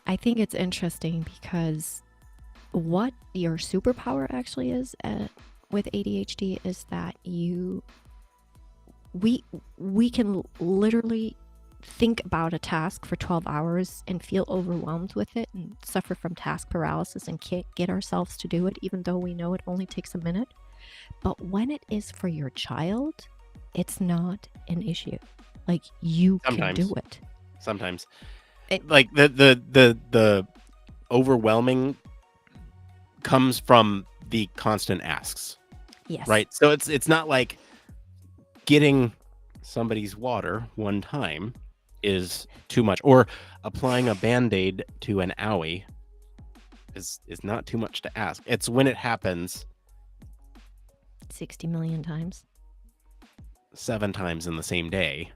I think it's interesting because what your superpower actually is with ADHD is that we can literally think about a task for 12 hours and feel overwhelmed with it and suffer from task paralysis and can't get ourselves to do it, even though we know it only takes a minute. But when it is for your child, it's not an issue. Like you can do it. Sometimes. Like the overwhelming comes from the constant asks. Yes. Right? So it's not like getting somebody's water one time is too much, or applying a Band-Aid to an owie is not too much to ask. It's when it happens 60 million times, 7 times in the same day.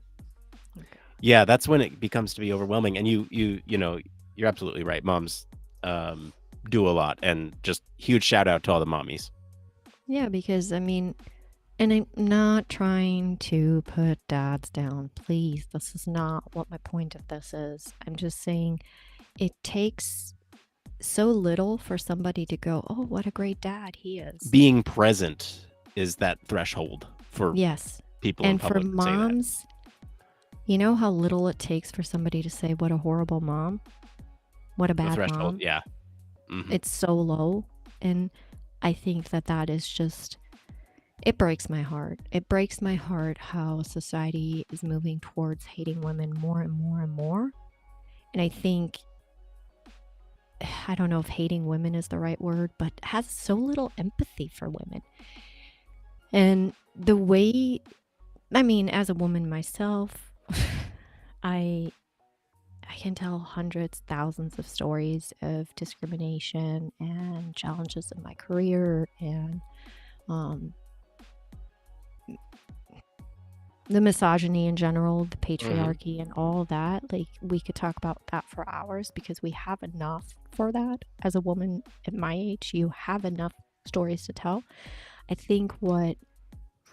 Okay. Yeah, that's when it becomes to be overwhelming. And you're absolutely right. Moms do a lot, and just huge shout out to all the mommies. Yeah, because I mean, and I'm not trying to put dads down. Please, this is not what my point of this is. I'm just saying it takes so little for somebody to go, oh, what a great dad he is. Being present is that threshold for people in public. And for moms, you know how little it takes for somebody to say, what a horrible mom? What a bad mom? Yeah. Mm-hmm. It's so low. And I think that is just... it breaks my heart. It breaks my heart how society is moving towards hating women more and more and more. And I think, I don't know if hating women is the right word, but has so little empathy for women. And the way, I mean, as a woman myself, I I can tell hundreds, thousands of stories of discrimination and challenges in my career and um, the misogyny in general, the Mhm. patriarchy, and all that. Like, we could talk about that for hours because we have enough for that. As a woman at my age, you have enough stories to tell. I think what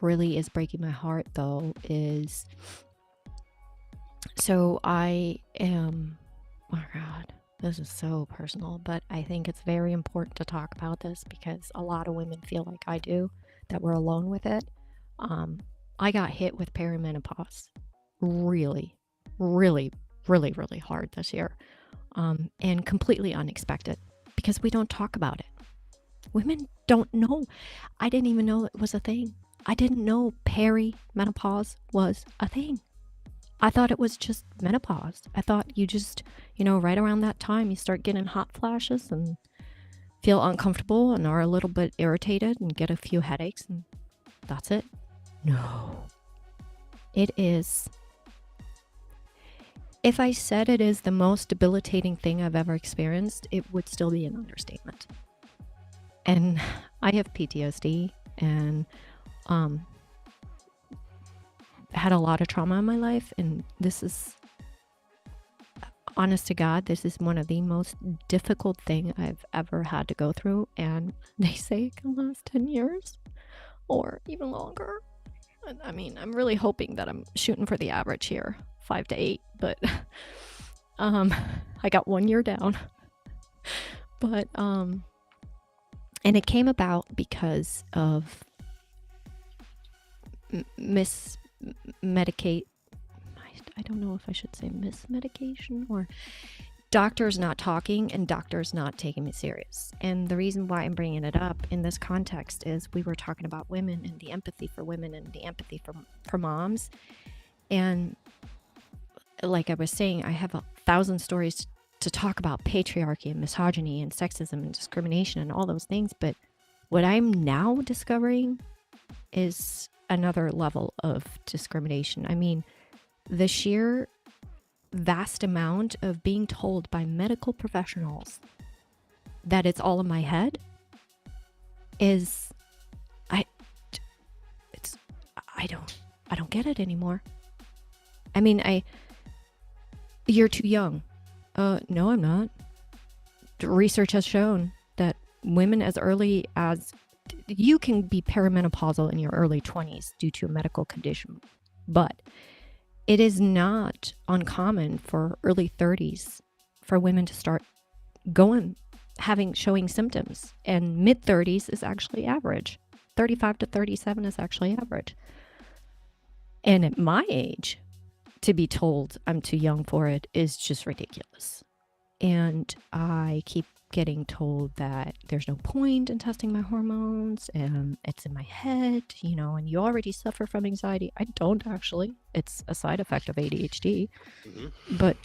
really is breaking my heart, though, is so I am, oh God, this is so personal, but I think it's very important to talk about this because a lot of women feel like I do, that we're alone with it. Um, I got hit with perimenopause really, really, really, really hard this year, and completely unexpected because we don't talk about it. Women don't know. I didn't even know it was a thing. I didn't know perimenopause was a thing. I thought it was just menopause. I thought you just, right around that time, you start getting hot flashes and feel uncomfortable and are a little bit irritated and get a few headaches, and that's it. No. It is. If I said it is the most debilitating thing I've ever experienced, it would still be an understatement. And I have PTSD and had a lot of trauma in my life, and this is, honest to God, this is one of the most difficult thing I've ever had to go through, and they say it can last 10 years or even longer. I mean, I'm really hoping that I'm shooting for the average here, 5 to 8, but I got 1 year down. But and it came about because of mismedicate. I don't know if I should say mismedication or doctors not talking and doctors not taking me serious. And the reason why I'm bringing it up in this context is we were talking about women and the empathy for women and the empathy for moms. And like I was saying, I have 1,000 stories to talk about patriarchy and misogyny and sexism and discrimination and all those things. But what I'm now discovering is another level of discrimination. I mean, the sheer vast amount of being told by medical professionals that it's all in my head is I don't get it anymore. I mean, you're too young. No, I'm not. Research has shown that women as early as you can be perimenopausal in your early 20s due to a medical condition, but it is not uncommon for early 30s for women to start showing symptoms, and mid 30s is actually average. 35 to 37 is actually average. And at my age, to be told I'm too young for it is just ridiculous. And I keep getting told that there's no point in testing my hormones and it's in my head, and you already suffer from anxiety. I don't actually. It's a side effect of ADHD. Mhm. But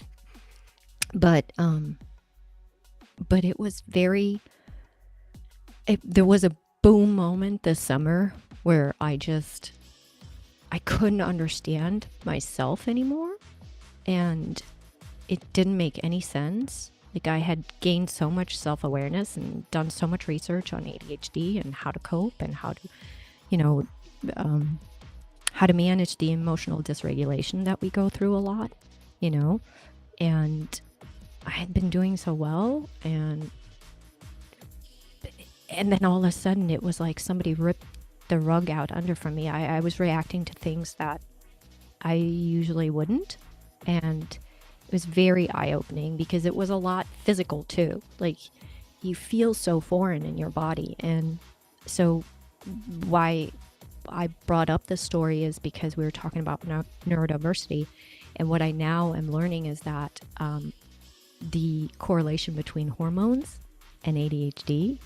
it was there was a boom moment this summer where I couldn't understand myself anymore, and it didn't make any sense. Like, I had gained so much self-awareness and done so much research on ADHD and how to cope and how to manage the emotional dysregulation that we go through a lot, and I had been doing so well, and then all of a sudden it was like somebody ripped the rug out under from me. I was reacting to things that I usually wouldn't, and it was very eye-opening because it was a lot physical too. Like, you feel so foreign in your body. And so why I brought up this story is because we were talking about neurodiversity, and what I now am learning is that the correlation between hormones and ADHD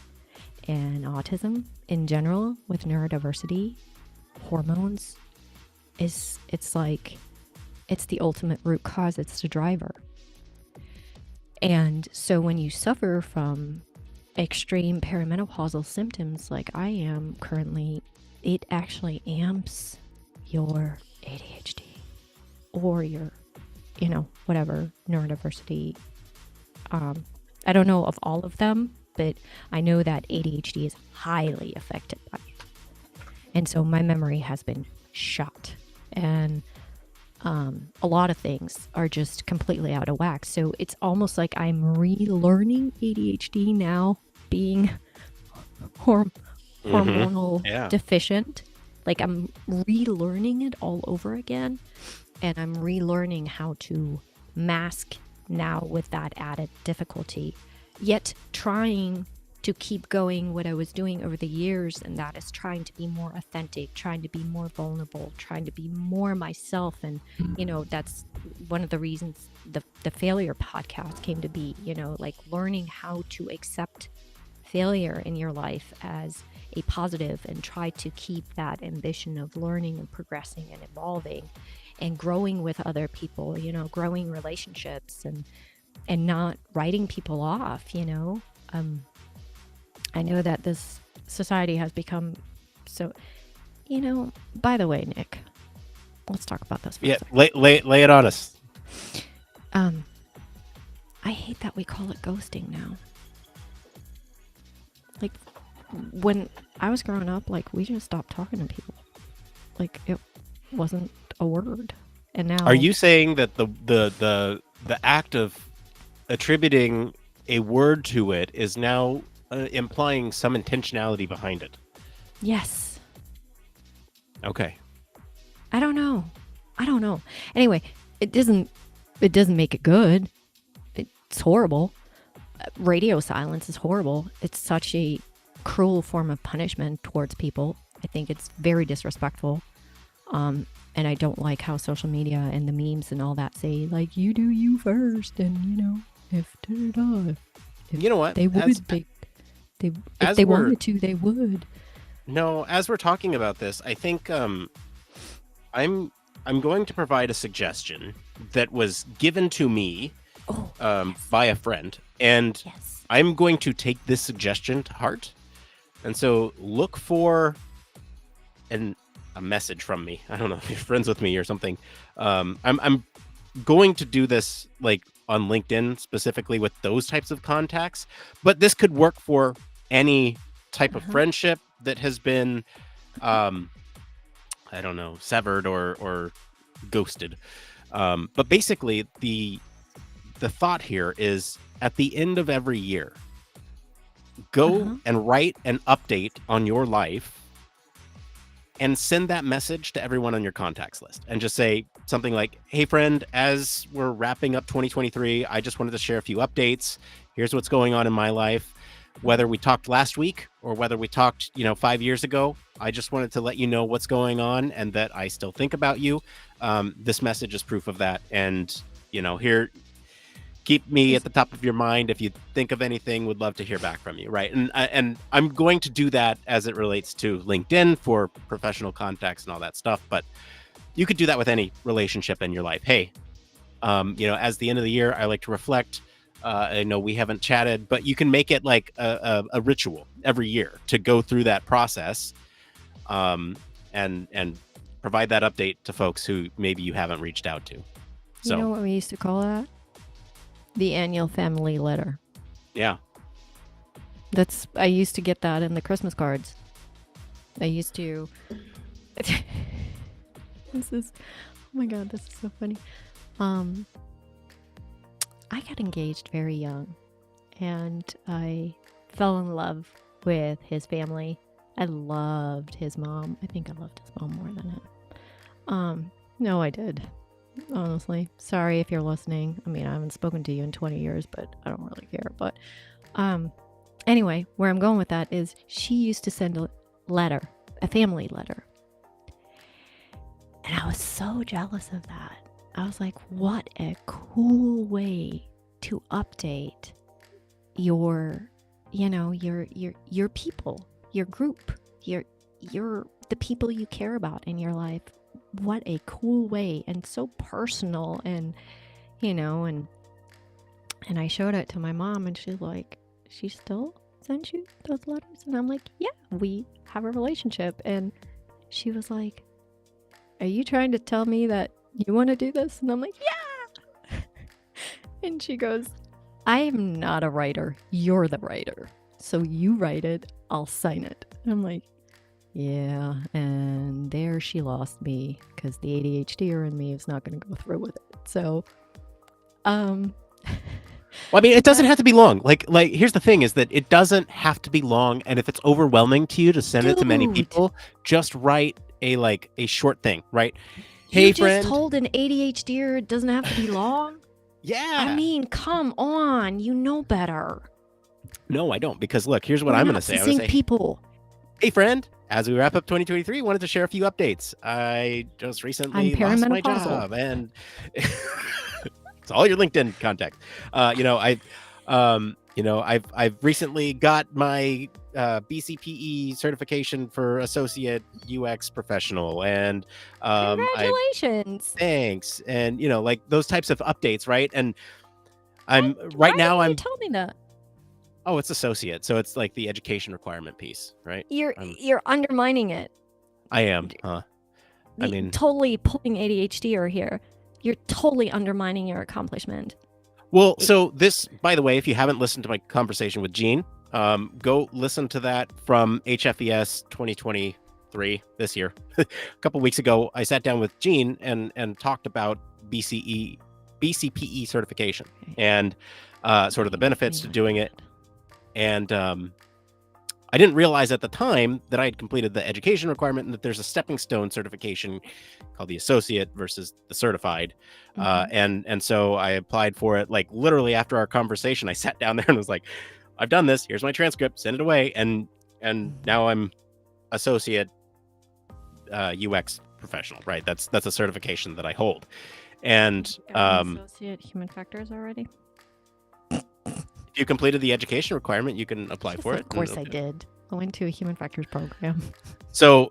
and autism in general with neurodiversity, hormones, it's the ultimate root cause. It's the driver. And so when you suffer from extreme perimenopausal symptoms like I am currently, it actually amps your ADHD or your whatever, neurodiversity. I don't know of all of them, but I know that ADHD is highly affected by it. And so my memory has been shot. And a lot of things are just completely out of whack. So it's almost like I'm relearning ADHD now, being hormonal Yeah. deficient. Like I'm relearning it all over again. And I'm relearning how to mask now with that added difficulty, yet trying to keep going what I was doing over the years, and that is trying to be more authentic, trying to be more vulnerable, trying to be more myself. And that's one of the reasons the failure podcast came to be, like learning how to accept failure in your life as a positive and try to keep that ambition of learning and progressing and evolving and growing with other people, growing relationships and not writing people off. I know that this society has become so, by the way, Nick, let's talk about this for a second. Lay it on us. I hate that we call it ghosting now. Like, when I was growing up, like, we just stopped talking to people. Like, it wasn't a word. And now... Are you saying that the act of attributing a word to it is now implying some intentionality behind it? Yes. Okay. I don't know. Anyway, it doesn't make it good. It's horrible. Radio silence is horrible. It's such a cruel form of punishment towards people. I think it's very disrespectful. And I don't like how social media and the memes and all that say, like, you do you first, and if you know what, they would, if they wanted to, they would. No, as we're talking about this, I think I'm going to provide a suggestion that was given to me by a friend, and yes. I'm going to take this suggestion to heart. And so look for a message from me. I don't know if you're friends with me or something. I'm going to do this like on LinkedIn specifically with those types of contacts, but this could work for any type of friendship that has been, I don't know, severed or ghosted. But basically the thought here is at the end of every year, go and write an update on your life and send that message to everyone on your contacts list and just say something like, hey friend, as we're wrapping up 2023, I just wanted to share a few updates. Here's what's going on in my life. Whether we talked last week or whether we talked, 5 years ago, I just wanted to let you know what's going on and that I still think about you. This message is proof of that. And, here, keep me at the top of your mind. If you think of anything, would love to hear back from you. Right. And I'm going to do that as it relates to LinkedIn for professional contacts and all that stuff. But you could do that with any relationship in your life. Hey, as the end of the year, I like to reflect. I know we haven't chatted, but you can make it like a ritual every year to go through that process and provide that update to folks who maybe you haven't reached out to. So, you know what we used to call that? The annual family letter. Yeah. I used to get that in the Christmas cards. I used to... oh my God, this is so funny. I got engaged very young, and I fell in love with his family. I loved his mom. I think I loved his mom more than him. No, I did. Honestly, sorry if you're listening. I mean, I haven't spoken to you in 20 years, but I don't really care. But anyway, where I'm going with that is she used to send a letter, a family letter. And I was so jealous of that. I was like, what a cool way to update your people, your group, your the people you care about in your life. What a cool way, and so personal, and and I showed it to my mom, and she's like, she still sends you those letters? And I'm like, yeah, we have a relationship. And she was like, are you trying to tell me that you want to do this? And I'm like, yeah. And she goes, I am not a writer. You're the writer. So you write it, I'll sign it. And I'm like, yeah. And there she lost me because the ADHDer in me is not going to go through with it. So, Well, I mean, it doesn't have to be long. Like here's the thing: is that it doesn't have to be long, and if it's overwhelming to you to send it to many Dude. people, just write a short thing, right? You Hey, just friend. told an ADHDer it doesn't have to be long? Yeah. I mean, come on. You know better. No, I don't. Because look, here's what We're I'm going to not say. I'm going to say, people. hey, friend. As we wrap up 2023, wanted to share a few updates. I just recently lost my job, and it's all your LinkedIn contact. I've recently got my BCPE certification for associate UX professional, and Congratulations. thanks, and like those types of updates, right? And I'm Why didn't you tell me that? Oh, it's associate, so it's like the education requirement piece, right? You're undermining it. I am, huh? I mean, totally pulling ADHD here. You're totally undermining your accomplishment. Well, so this, by the way, if you haven't listened to my conversation with Gene, go listen to that from HFES 2023 this year. A couple weeks ago, I sat down with Gene and talked about BCPE certification and sort of the benefits to doing it. And I didn't realize at the time that I had completed the education requirement and that there's a stepping stone certification called the associate versus the certified. And so I applied for it, like literally after our conversation. I sat down there and was like, I've done this. Here's my transcript. Send it away. And now I'm associate UX professional, right? That's a certification that I hold. And associate human factors already. If you completed the education requirement, you can apply for it. Of course I did. I went to a human factors program. So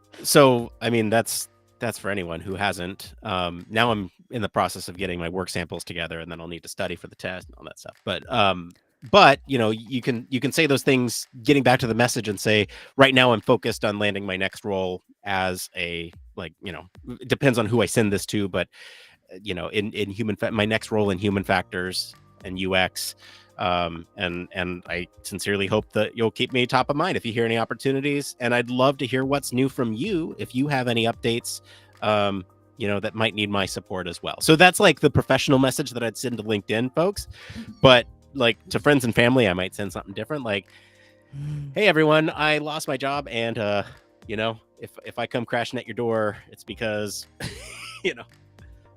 I mean, that's for anyone who hasn't. Now I'm in the process of getting my work samples together, and then I'll need to study for the test and all that stuff. But you can say those things, getting back to the message, and say, right now I'm focused on landing my next role as it depends on who I send this to, but in my next role in human factors and UX. And I sincerely hope that you'll keep me top of mind if you hear any opportunities. And I'd love to hear what's new from you if you have any updates, that might need my support as well. So that's like the professional message that I'd send to LinkedIn folks. But like to friends and family, I might send something different. Like, hey, everyone, I lost my job. And, if I come crashing at your door, it's because,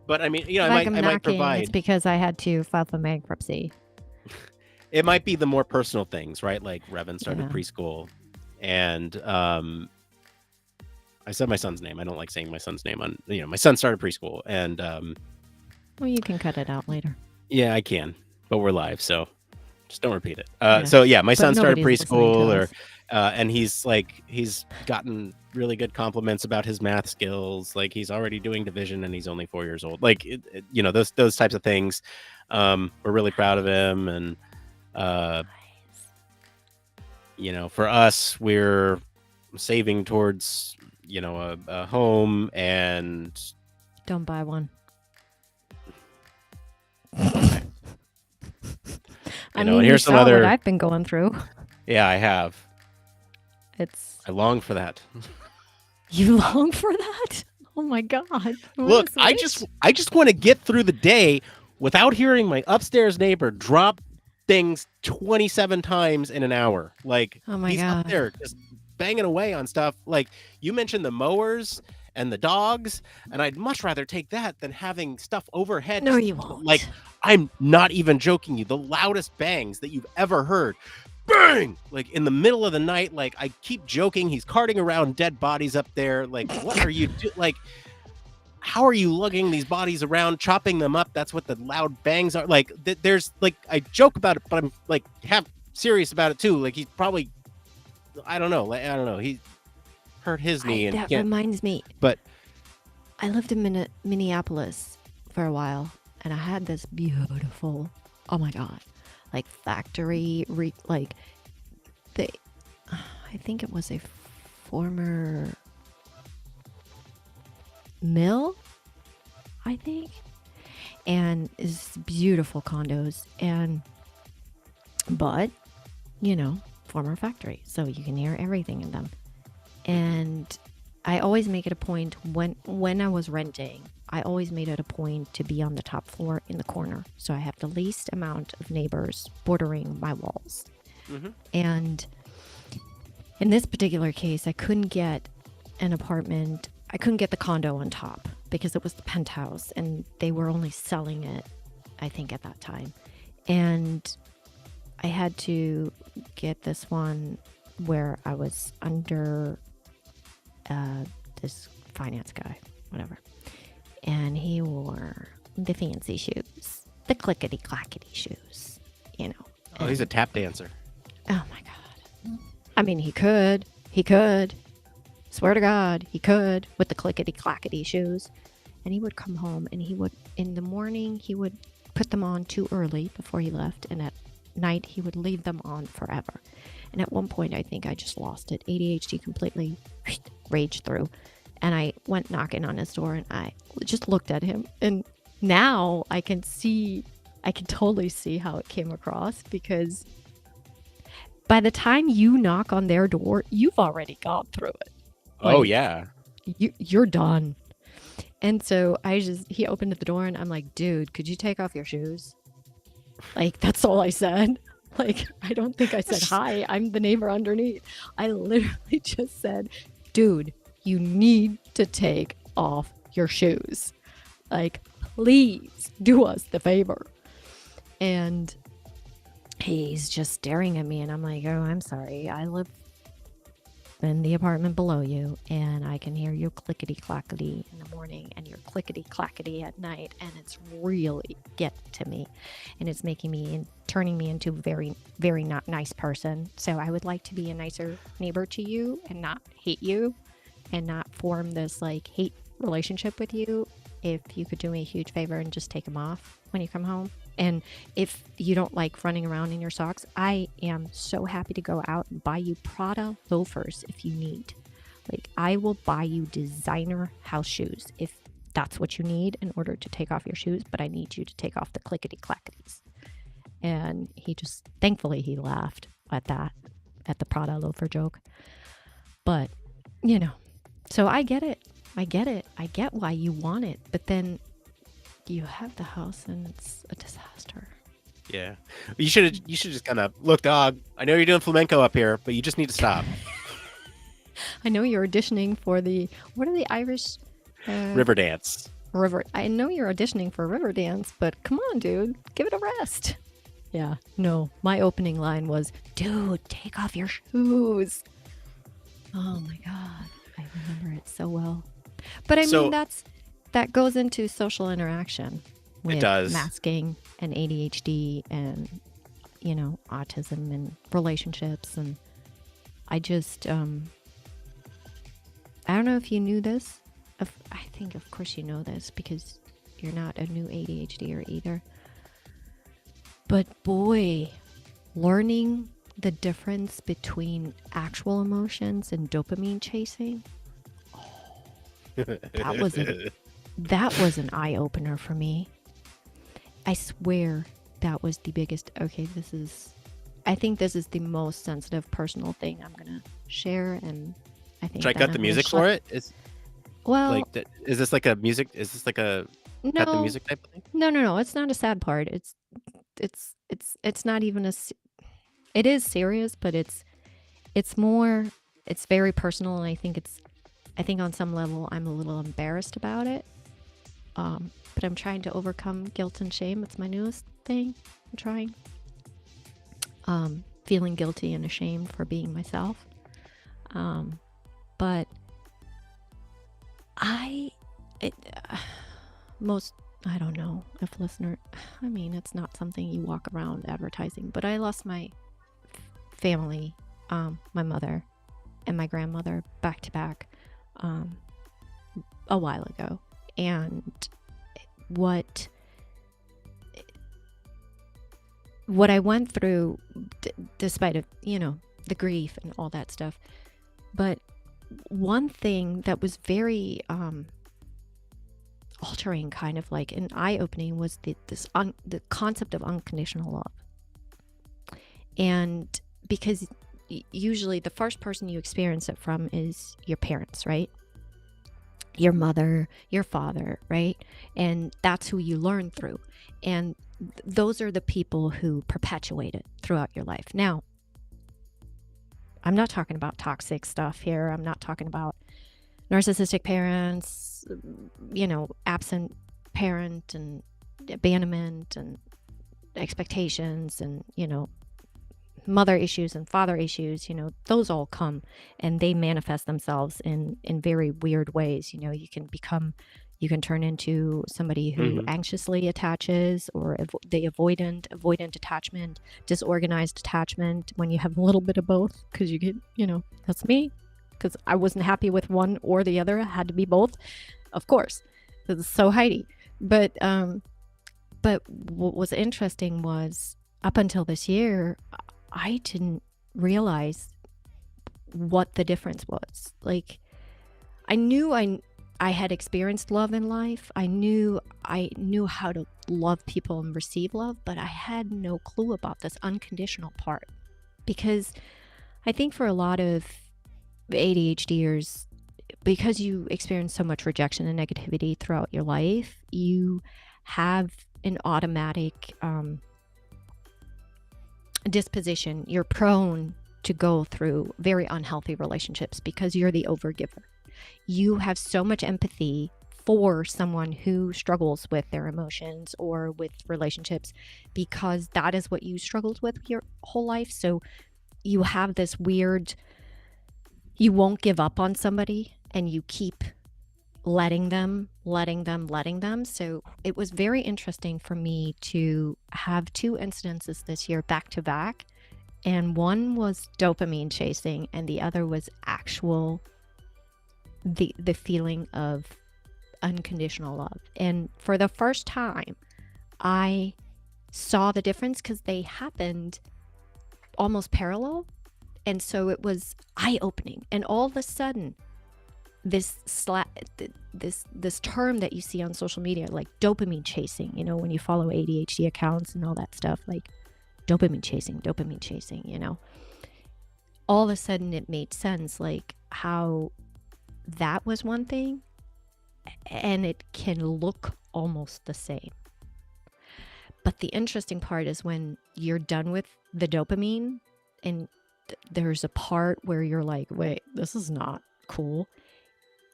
but I mean, I might provide. It's because I had to file for bankruptcy. It might be the more personal things, right? Like Revan started preschool, and I said my son's name. I don't like saying my son's name on, my son started preschool, and well, you can cut it out later. Yeah, I can, but we're live, so just don't repeat it. So yeah, my son started preschool, and he's gotten really good compliments about his math skills. Like he's already doing division, and he's only 4 years old. Like those types of things. We're really proud of him, and for us, we're saving towards a home, and don't buy one. And here's some other what I've been going through. Yeah, I have. I long for that. You long for that? Oh my God. Look, I just want to get through the day without hearing my upstairs neighbor drop things 27 times in an hour. Like, oh my he's God. up there just banging away on stuff. Like, you mentioned the mowers and the dogs, and I'd much rather take that than having stuff overhead. No, you won't. Like, I'm not even joking you. The loudest bangs that you've ever heard. Bang! Like, in the middle of the night. Like, I keep joking. He's carting around dead bodies up there. Like, what are you doing? Like, how are you lugging these bodies around, chopping them up? That's what the loud bangs are. Like, there's, like, I joke about it, but I'm, like, serious about it, too. Like, he's probably, I don't know. He hurt his knee. That reminds me. But I lived in Minneapolis for a while, and I had this beautiful, oh my God, like factory, I think it was a former mill, I think. and it's beautiful condos. But, former factory, so you can hear everything in them. And I always make it a point when I was renting, I always made it a point to be on the top floor in the corner. So I have the least amount of neighbors bordering my walls. Mm-hmm. And in this particular case, I couldn't get the condo on top because it was the penthouse and they were only selling it, I think, at that time. And I had to get this one where I was under this finance guy, whatever. And he wore the fancy shoes, the clickety clackety shoes, Oh, he's a tap dancer. Oh my God. I mean, he could. Swear to God, he could with the clickety clackety shoes. And he would come home and in the morning, he would put them on too early before he left. And at night, he would leave them on forever. And at one point, I think I just lost it. ADHD completely raged through. And I went knocking on his door and I just looked at him. And now I can totally see how it came across, because by the time you knock on their door, you've already gone through it. Oh, yeah. You're done. And so he opened the door and I'm like, dude, could you take off your shoes? Like, that's all I said. Like, I don't think I said, hi, I'm the neighbor underneath. I literally just said, dude, you need to take off your shoes. Like, please do us the favor. And he's just staring at me and I'm like, oh, I'm sorry. I live in the apartment below you and I can hear you clickety clackety in the morning and your clickety clackety at night, and it's really getting to me and it's making me and turning me into a very, very not nice person. So I would like to be a nicer neighbor to you and not hate you and not form this like hate relationship with you. If you could do me a huge favor and just take them off when you come home. And if you don't like running around in your socks, I am so happy to go out and buy you Prada loafers if you need. Like, I will buy you designer house shoes if that's what you need in order to take off your shoes, but I need you to take off the clickety clackities. And thankfully he laughed at that, at the Prada loafer joke. But, so I get it. I get why you want it, but then you have the house and it's a disaster. Yeah. You should just kind of, look, dog, I know you're doing flamenco up here, but you just need to stop. I know you're auditioning for what are the Irish? River dance. I know you're auditioning for Riverdance, but come on, dude, give it a rest. Yeah, no, my opening line was, dude, take off your shoes. Oh my God, I remember it so well. But I mean, that goes into social interaction with masking and ADHD and, autism and relationships. And I just, I don't know if you knew this. I think, of course, you know this because you're not a new ADHDer either. But boy, learning the difference between actual emotions and dopamine chasing, that was an eye-opener for me. I swear that was the biggest. Okay, I think this is the most sensitive personal thing I'm gonna share, and I think. Should I cut the music for it? Is this like a music? Is this like a cut the music type of thing? No. It's not a sad part. It's not even it is serious, but it's very personal, and I think on some level I'm a little embarrassed about it. But I'm trying to overcome guilt and shame. It's my newest thing. I'm trying. Feeling guilty and ashamed for being myself. But I don't know if it's not something you walk around advertising, but I lost my family, my mother and my grandmother back to back, a while ago. And what I went through, despite of, the grief and all that stuff. But one thing that was very altering, kind of like an eye-opening, was the concept of unconditional love. And because usually the first person you experience it from is your parents, right? Your mother, your father, right? And that's who you learn through. And those are the people who perpetuate it throughout your life. Now, I'm not talking about toxic stuff here. I'm not talking about narcissistic parents, absent parent and abandonment and expectations and, mother issues and father issues, those all come and they manifest themselves in very weird ways. You can turn into somebody who Mhm. anxiously attaches, or the avoidant attachment, disorganized attachment, when you have a little bit of both, because you get, that's me, because I wasn't happy with one or the other. I had to be both, of course. It's so Heidi. But what was interesting was, up until this year, I didn't realize what the difference was. Like, I knew I had experienced love in life. I knew how to love people and receive love, but I had no clue about this unconditional part. Because I think for a lot of ADHDers, because you experience so much rejection and negativity throughout your life, you have an automatic disposition. You're prone to go through very unhealthy relationships because you're the overgiver. You have so much empathy for someone who struggles with their emotions or with relationships, because that is what you struggled with your whole life. So you have this weird, you won't give up on somebody and you keep letting them. So it was very interesting for me to have two incidences this year back to back. And one was dopamine chasing and the other was actual, the feeling of unconditional love. And for the first time, I saw the difference because they happened almost parallel. And so it was eye-opening. And all of a sudden, this term that you see on social media, like dopamine chasing, when you follow ADHD accounts and all that stuff, like dopamine chasing, all of a sudden it made sense, like how that was one thing and it can look almost the same. But the interesting part is when you're done with the dopamine and there's a part where you're like, wait, this is not cool.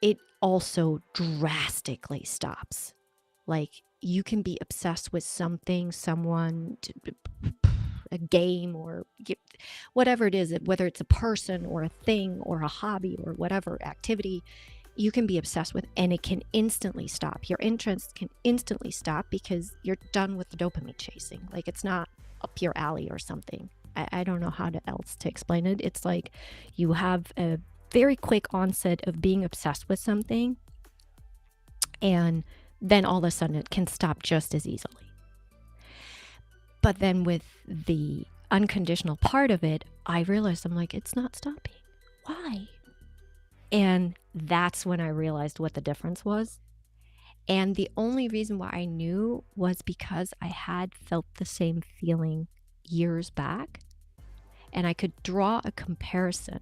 It also drastically stops. Like, you can be obsessed with something, someone, a game, or whatever it is, whether it's a person or a thing or a hobby or whatever activity, you can be obsessed with, and it can instantly stop. Your interest can instantly stop because you're done with the dopamine chasing. Like, it's not up your alley or something. I don't know how else to explain it. It's like you have a very quick onset of being obsessed with something, and then all of a sudden it can stop just as easily. But then with the unconditional part of it, I realized, I'm like, it's not stopping. Why? And that's when I realized what the difference was. And the only reason why I knew was because I had felt the same feeling years back, and I could draw a comparison.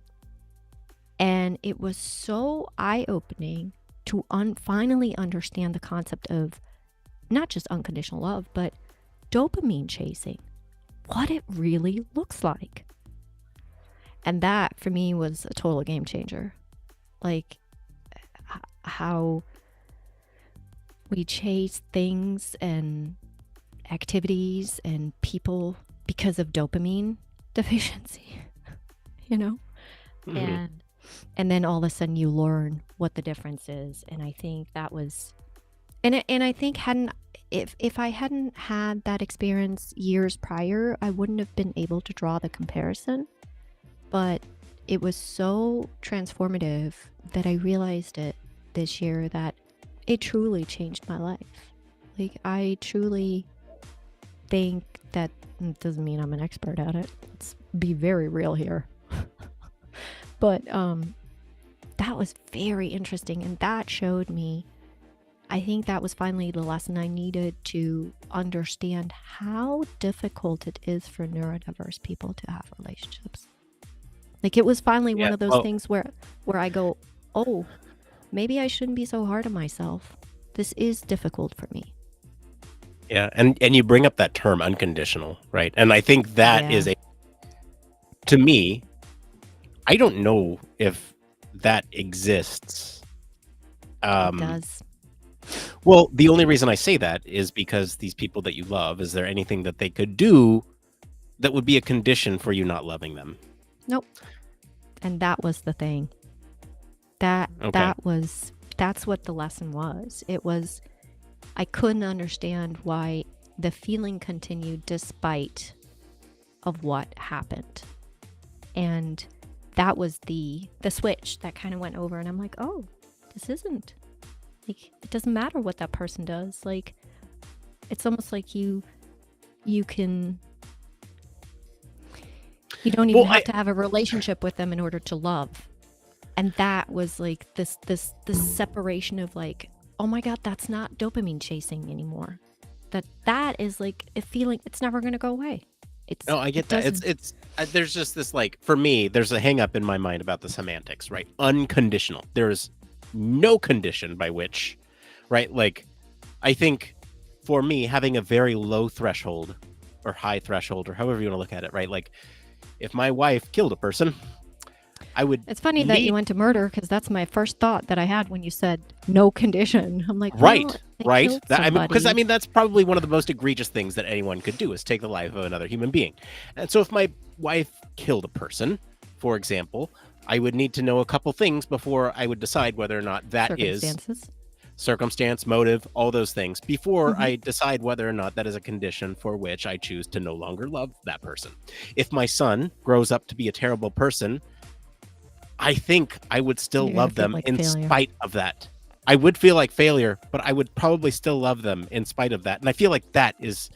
And it was so eye-opening to finally understand the concept of not just unconditional love, but dopamine chasing, what it really looks like. And that, for me, was a total game changer. Like, how we chase things and activities and people because of dopamine deficiency, Mhm. and then all of a sudden you learn what the difference is. And I think that was, and I think if I hadn't had that experience years prior, I wouldn't have been able to draw the comparison. But it was so transformative that I realized it this year, that it truly changed my life. Like, I truly think that, it doesn't mean I'm an expert at it. Let's be very real here. But that was very interesting, and that showed me I think that was finally the lesson I needed to understand how difficult it is for neurodiverse people to have relationships. Like, it was finally Yeah. one of those Well, things where I go, oh, maybe I shouldn't be so hard on myself. This is difficult for me. yeah, and you bring up that term unconditional, right? And I think that Yeah, is to me, I don't know if that exists. it Um, does. well, the only reason I say that is because these people that you love, is there anything that they could do that would be a condition for you not loving them? Nope. And that was the thing. Okay. That's what the lesson was. It was, I couldn't understand why the feeling continued despite of what happened. And that was the switch that kind of went over, and I'm like, oh, this isn't like, it doesn't matter what that person does. Like, it's almost like you can, you don't even Well, have to have a relationship with them in order to love. And that was like this separation of like, oh my god, that's not dopamine chasing anymore. That is like a feeling, it's never going to go away. no, I get that. It's there's just this, like, for me, there's a hang up in my mind about the semantics, right? Unconditional. There's no condition by which, right? Like, I think for me, having a very low threshold or high threshold, or however you want to look at it, right? Like, if my wife killed a person, I would It's funny that you need, went to murder, because that's my first thought that I had when you said no condition. I'm like, well, right, they right. killed That, I mean, because somebody. that's probably one of the most egregious things that anyone could do, is take the life of another human being. And so, if my wife killed a person, for example, I would need to know a couple things before I would decide whether or not that is Circumstances. circumstance, motive, all those things, before Mm-hmm. I decide whether or not that is a condition for which I choose to no longer love that person. If my son grows up to be a terrible person, I think I would still You're gonna love feel them like in failure. spite of that. I would feel like failure, but I would probably still love them in spite of that. And I feel like that is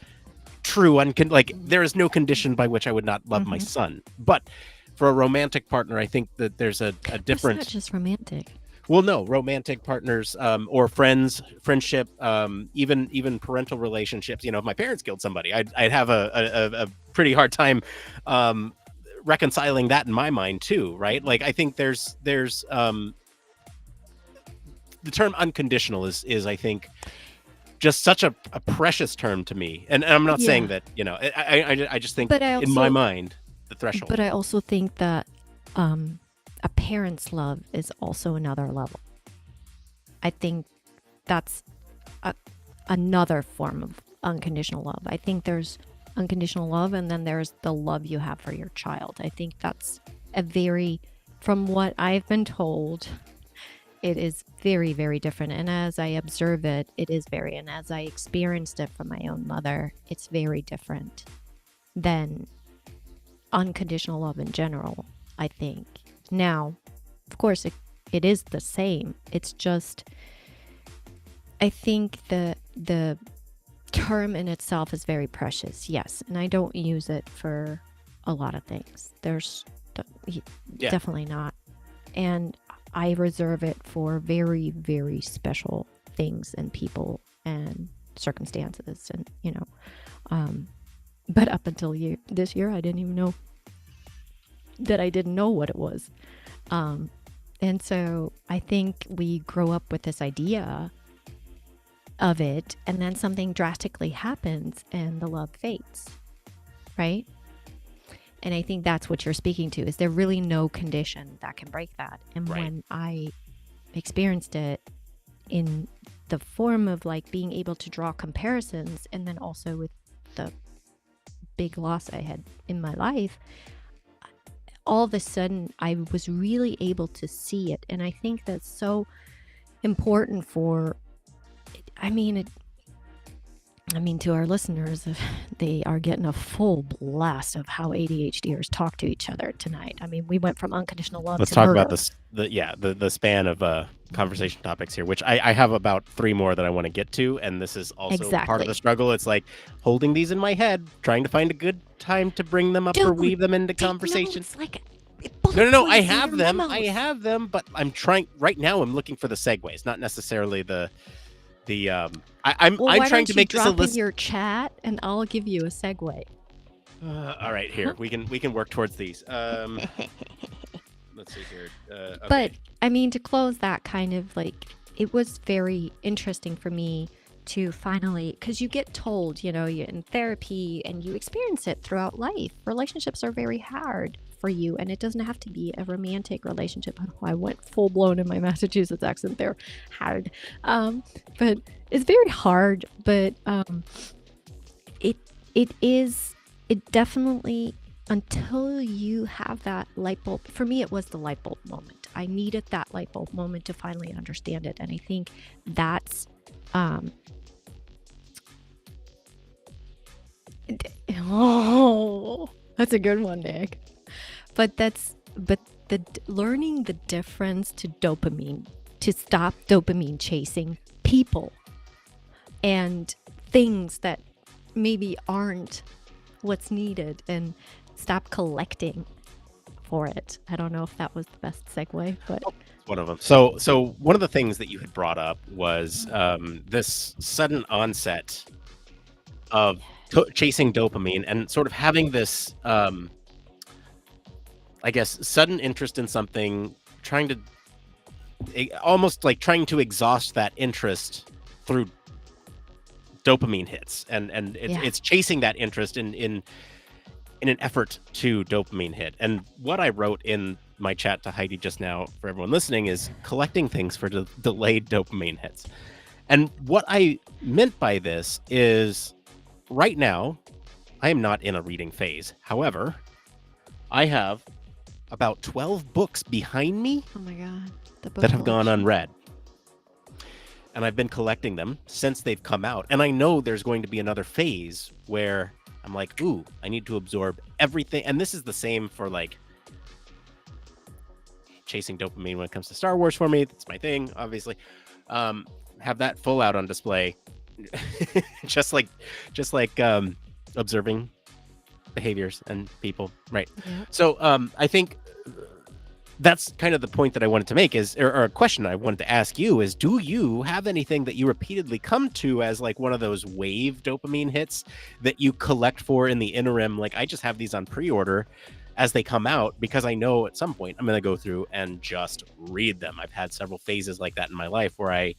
true. Like, there is no condition by which I would not love my Mm-hmm. son. But for a romantic partner, I think that there's a It's not different. just romantic. Well, no, romantic partners, or friendship, even parental relationships. If my parents killed somebody, I'd have a pretty hard time um, reconciling that in my mind too, right? Like, I think there's the term unconditional is I think just such a precious term to me, and I'm not saying Yeah. that, I just think But I in my also mind the threshold. think that a parent's love is also another level. I think that's another form of unconditional love. I think there's unconditional love, and then there's the love you have for your child. I think that's from what I've been told, it is very, very different. And as I observe it, and as I experienced it from my own mother, it's very different than unconditional love in general, I think. Now, of course, it is the same. It's just, I think the term in itself is very precious, yes, and I don't use it for a lot of things. There's Yeah, definitely not. And I reserve it for very, very special things and people and circumstances, and but up until this year, I didn't even know that I didn't know what it was. And so I think we grow up with this idea of it, and then something drastically happens and the love fades, right? And I think that's what you're speaking to. Is there really no condition that can break that? And right. when I experienced it in the form of like being able to draw comparisons, and then also with the big loss I had in my life, all of a sudden I was really able to see it. And I think that's so important for, I mean, to our listeners, they are getting a full blast of how ADHDers talk to each other tonight. I mean, we went from unconditional love Let's to talk murder. about this. The span of conversation topics here, which I have about 3 more that I want to get to, and this is also part of the Exactly. struggle. It's like holding these in my head, trying to find a good time to bring them up or weave them into conversation. Notes, like No. I points in have your them. I memos. have them, but I'm trying right now. I'm looking for the segues, not necessarily the Well, I'm why trying to don't you make this a drop in list. your chat and I'll give you a segue? All right, here we can work towards these. Let's see here. But Okay. I mean, to close that kind of like, it was very interesting for me to finally, because you get told, you're in therapy and you experience it throughout life. Relationships are very hard for you, and it doesn't have to be a romantic relationship. Oh, I went full blown in my Massachusetts accent there. Hard. But it's very hard, but it definitely, until you have that light bulb, for me it was the light bulb moment. I needed that light bulb moment to finally understand it, and I think that's oh, that's a good one, Nick. But learning the difference to dopamine, to stop dopamine chasing people and things that maybe aren't what's needed, and stop collecting for it. I don't know if that was the best segue, but One of them. So one of the things that you had brought up was this sudden onset of chasing dopamine and sort of having this, I guess, sudden interest in something, trying to almost like trying to exhaust that interest through dopamine hits, and it's chasing that interest in an effort to dopamine hit. And what I wrote in my chat to Heidi just now for everyone listening is collecting things for delayed dopamine hits. And what I meant by this is right now, I am not in a reading phase. However, I have about 12 books behind me oh my god, the book that have gone collection. unread. And I've been collecting them since they've come out. And I know there's going to be another phase where I'm like, ooh, I need to absorb everything. And this is the same for like chasing dopamine when it comes to Star Wars for me. That's my thing, obviously. Have that full out on display. just like observing behaviors and people. Right. Yeah. So I think that's kind of the point that I wanted to make is, or a question I wanted to ask you is, do you have anything that you repeatedly come to as like one of those wave dopamine hits that you collect for in the interim? Like, I just have these on pre-order as they come out because I know at some point I'm going to go through and just read them. I've had several phases like that in my life where I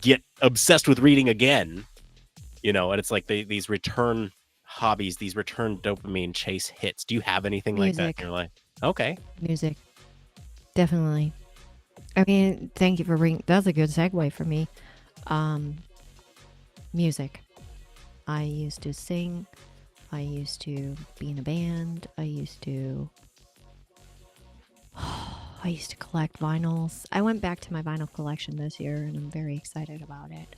get obsessed with reading again, and it's like these return hobbies, these return dopamine chase hits. Do you have anything like that in your life? Okay. Music. Definitely. I mean, thank you for bringing, that's a good segue for me. Music. I used to sing. I used to be in a band. I used to collect vinyls. I went back to my vinyl collection this year and I'm very excited about it.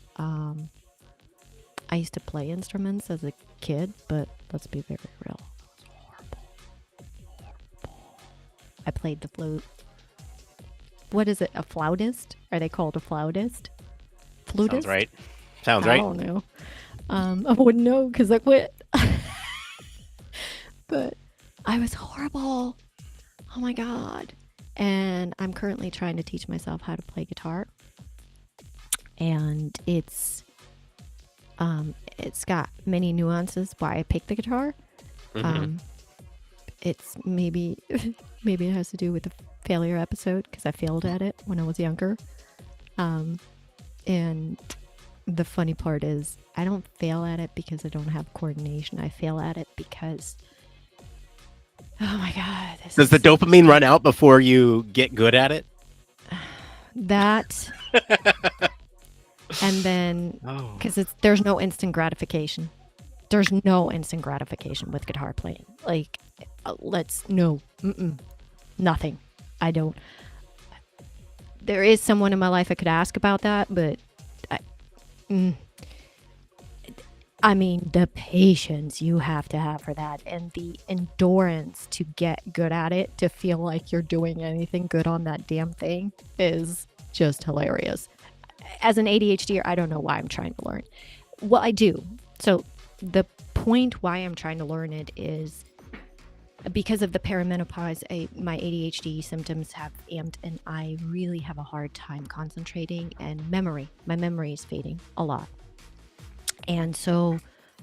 I used to play instruments as a kid, but let's be very real. It was horrible. I played the flute. What is it? A flautist? Are they called a flautist? Flutist? Sounds right. I don't know. I wouldn't know because I quit. But I was horrible. Oh my god. And I'm currently trying to teach myself how to play guitar. And it's got many nuances why I picked the guitar. Mm-hmm. It's maybe it has to do with the failure episode because I failed at it when I was younger. And the funny part is I don't fail at it because I don't have coordination. I fail at it because, oh my god. Does the dopamine run out before you get good at it? That. And then, because there's no instant gratification. There's no instant gratification with guitar playing. Like, nothing. I don't. There is someone in my life I could ask about that, but I mean, the patience you have to have for that and the endurance to get good at it, to feel like you're doing anything good on that damn thing is just hilarious. As an ADHDer, I don't know why I'm trying to learn. Well, I do. So the point why I'm trying to learn it is because of the perimenopause, my ADHD symptoms have amped, and I really have a hard time concentrating, and my memory is fading a lot. And so,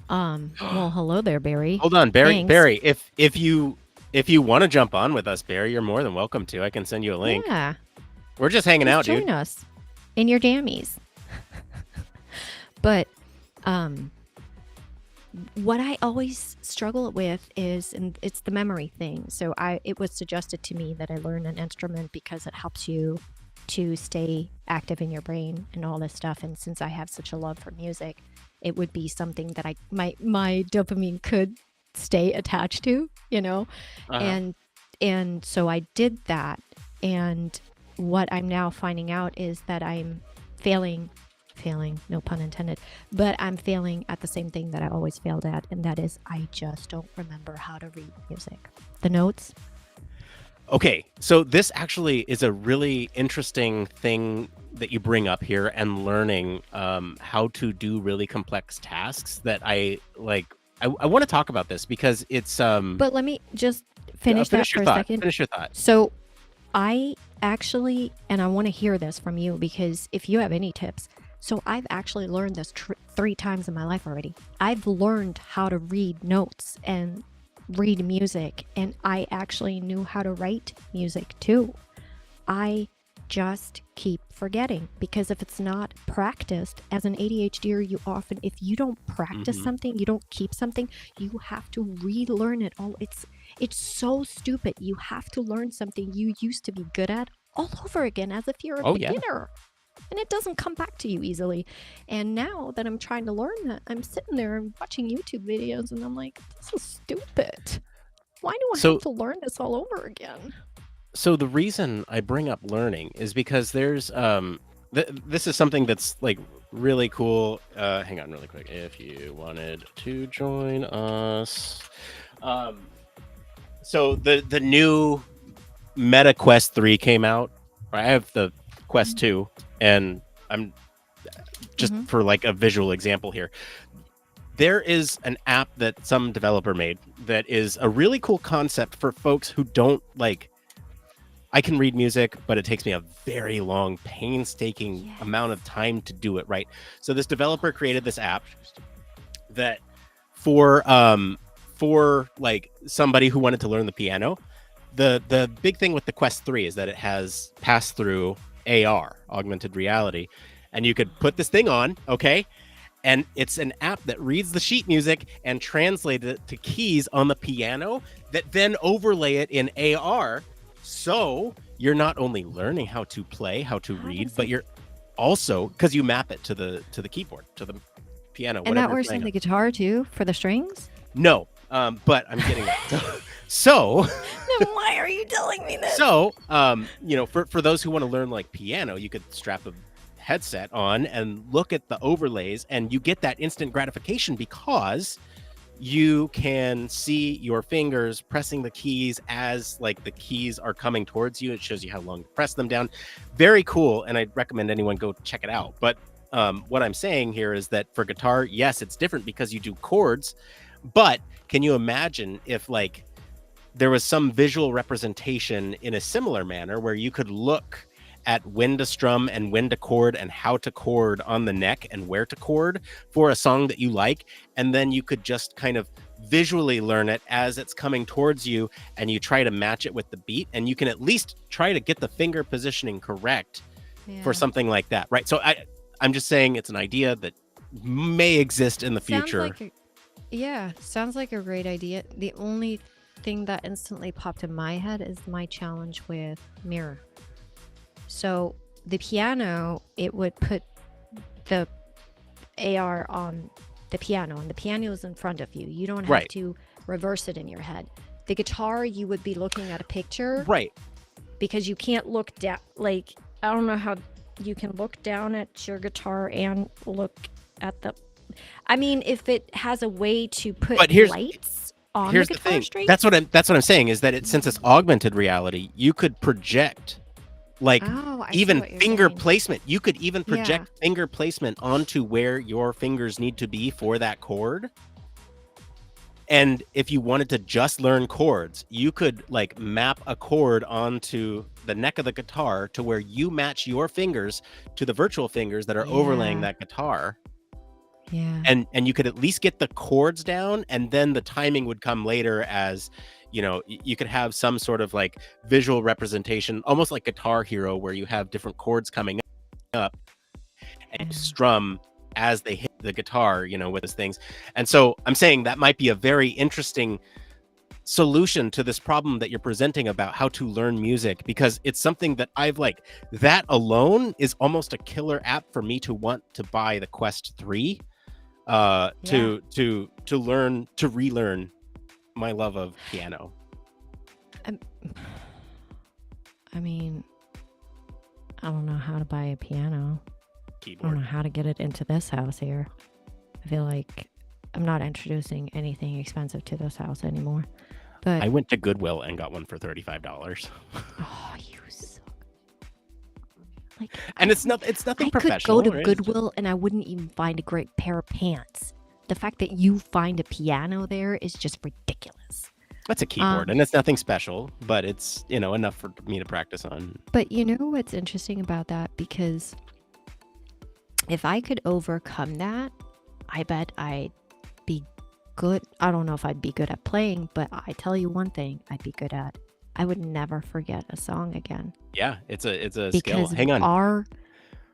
well, hello there, Barry. Hold on, Barry. Thanks. Barry, if you want to jump on with us, Barry, you're more than welcome to. I can send you a link. Yeah. We're just hanging out, Join dude. us in your jammies. But what I always struggle with is, and it's the memory thing. So it was suggested to me that I learn an instrument because it helps you to stay active in your brain and all this stuff. And since I have such a love for music, it would be something that my dopamine could stay attached to, you know? And so I did that. And what I'm now finding out is that I'm failing, no pun intended, but I'm failing at the same thing that I always failed at, and that is I just don't remember how to read music. The notes. Okay, so this actually is a really interesting thing that you bring up here, and learning how to do really complex tasks that I like. I want to talk about this because it's But let me just finish that for a second. Finish your thought. So I actually, and I want to hear this from you, because if you have any tips. So I've actually learned this 3 times in my life already. I've learned how to read notes and read music, and I actually knew how to write music too. I just keep forgetting, because if it's not practiced, as an ADHDer, if you don't practice something, you don't keep something, you have to relearn it all. It's so stupid. You have to learn something you used to be good at all over again, as if you're a beginner. Yeah. And it doesn't come back to you easily. And now that I'm trying to learn that, I'm sitting there and watching YouTube videos, and I'm like, this is stupid. Why do I have to learn this all over again? So the reason I bring up learning is because there's this is something that's like really cool. Hang on really quick. If you wanted to join us. So the new Meta Quest 3 came out. I have the Quest 2, and I'm just for like a visual example here. There is an app that some developer made that is a really cool concept for folks who don't like. I can read music, but it takes me a very long, painstaking amount of time to do it right. So this developer created this app that for like somebody who wanted to learn the piano. The big thing with the Quest 3 is that it has pass-through AR, augmented reality, and you could put this thing on, okay? And it's an app that reads the sheet music and translates it to keys on the piano that then overlay it in AR. So you're not only learning how to play, how to read, but you're also, because you map it to the keyboard, to the piano. And that works on the guitar too, for the strings? No, but I'm getting that. So then why are you telling me this? So, for those who want to learn like piano, you could strap a headset on and look at the overlays, and you get that instant gratification because you can see your fingers pressing the keys as like the keys are coming towards you. It shows you how long to press them down. Very cool, and I'd recommend anyone go check it out. But what I'm saying here is that for guitar, yes, it's different because you do chords, but can you imagine if like there was some visual representation in a similar manner where you could look at when to strum and when to chord and how to chord on the neck and where to chord for a song that you like, and then you could just kind of visually learn it as it's coming towards you, and you try to match it with the beat, and you can at least try to get the finger positioning correct for something like that, right? So I'm just saying it's an idea that may exist in the future. Sounds like a great idea. The only thing that instantly popped in my head is my challenge with mirror. So the piano, it would put the AR on the piano, and the piano is in front of you. You don't have to reverse it in your head. The guitar, you would be looking at a picture. Right. Because you can't look down. Like, I don't know how you can look down at your guitar and look at the... I mean, if it has a way to put lights on the guitar string. That's what I'm saying, is that since it's augmented reality, you could project like even finger placement. You could even project finger placement onto where your fingers need to be for that chord. And if you wanted to just learn chords, you could like map a chord onto the neck of the guitar to where you match your fingers to the virtual fingers that are overlaying Yeah. that guitar. Yeah. And you could at least get the chords down, and then the timing would come later as, you could have some sort of like visual representation, almost like Guitar Hero, where you have different chords coming up and you Yeah. strum as they hit the guitar, with those things. And so I'm saying that might be a very interesting solution to this problem that you're presenting about how to learn music, because it's something that I've like, that alone is almost a killer app for me to want to buy the Quest 3 Yeah. to learn, to relearn my love of piano. I mean, I don't know how to buy a piano. I don't Keyboard. know how to get it into this house here. I feel like I'm not introducing anything expensive to this house anymore. But I went to Goodwill and got one for $35. oh, you suck. Like, And it's nothing I professional. could go to right? Goodwill and I wouldn't even find a great pair of pants. The fact that you find a piano there is just ridiculous. That's a keyboard, and it's nothing special, but it's, enough for me to practice on. But you know what's interesting about that? Because if I could overcome that, I bet I'd be good. I don't know if I'd be good at playing, but I tell you one thing I'd be good at. I would never forget a song again. Yeah, it's a skill. Because Hang on.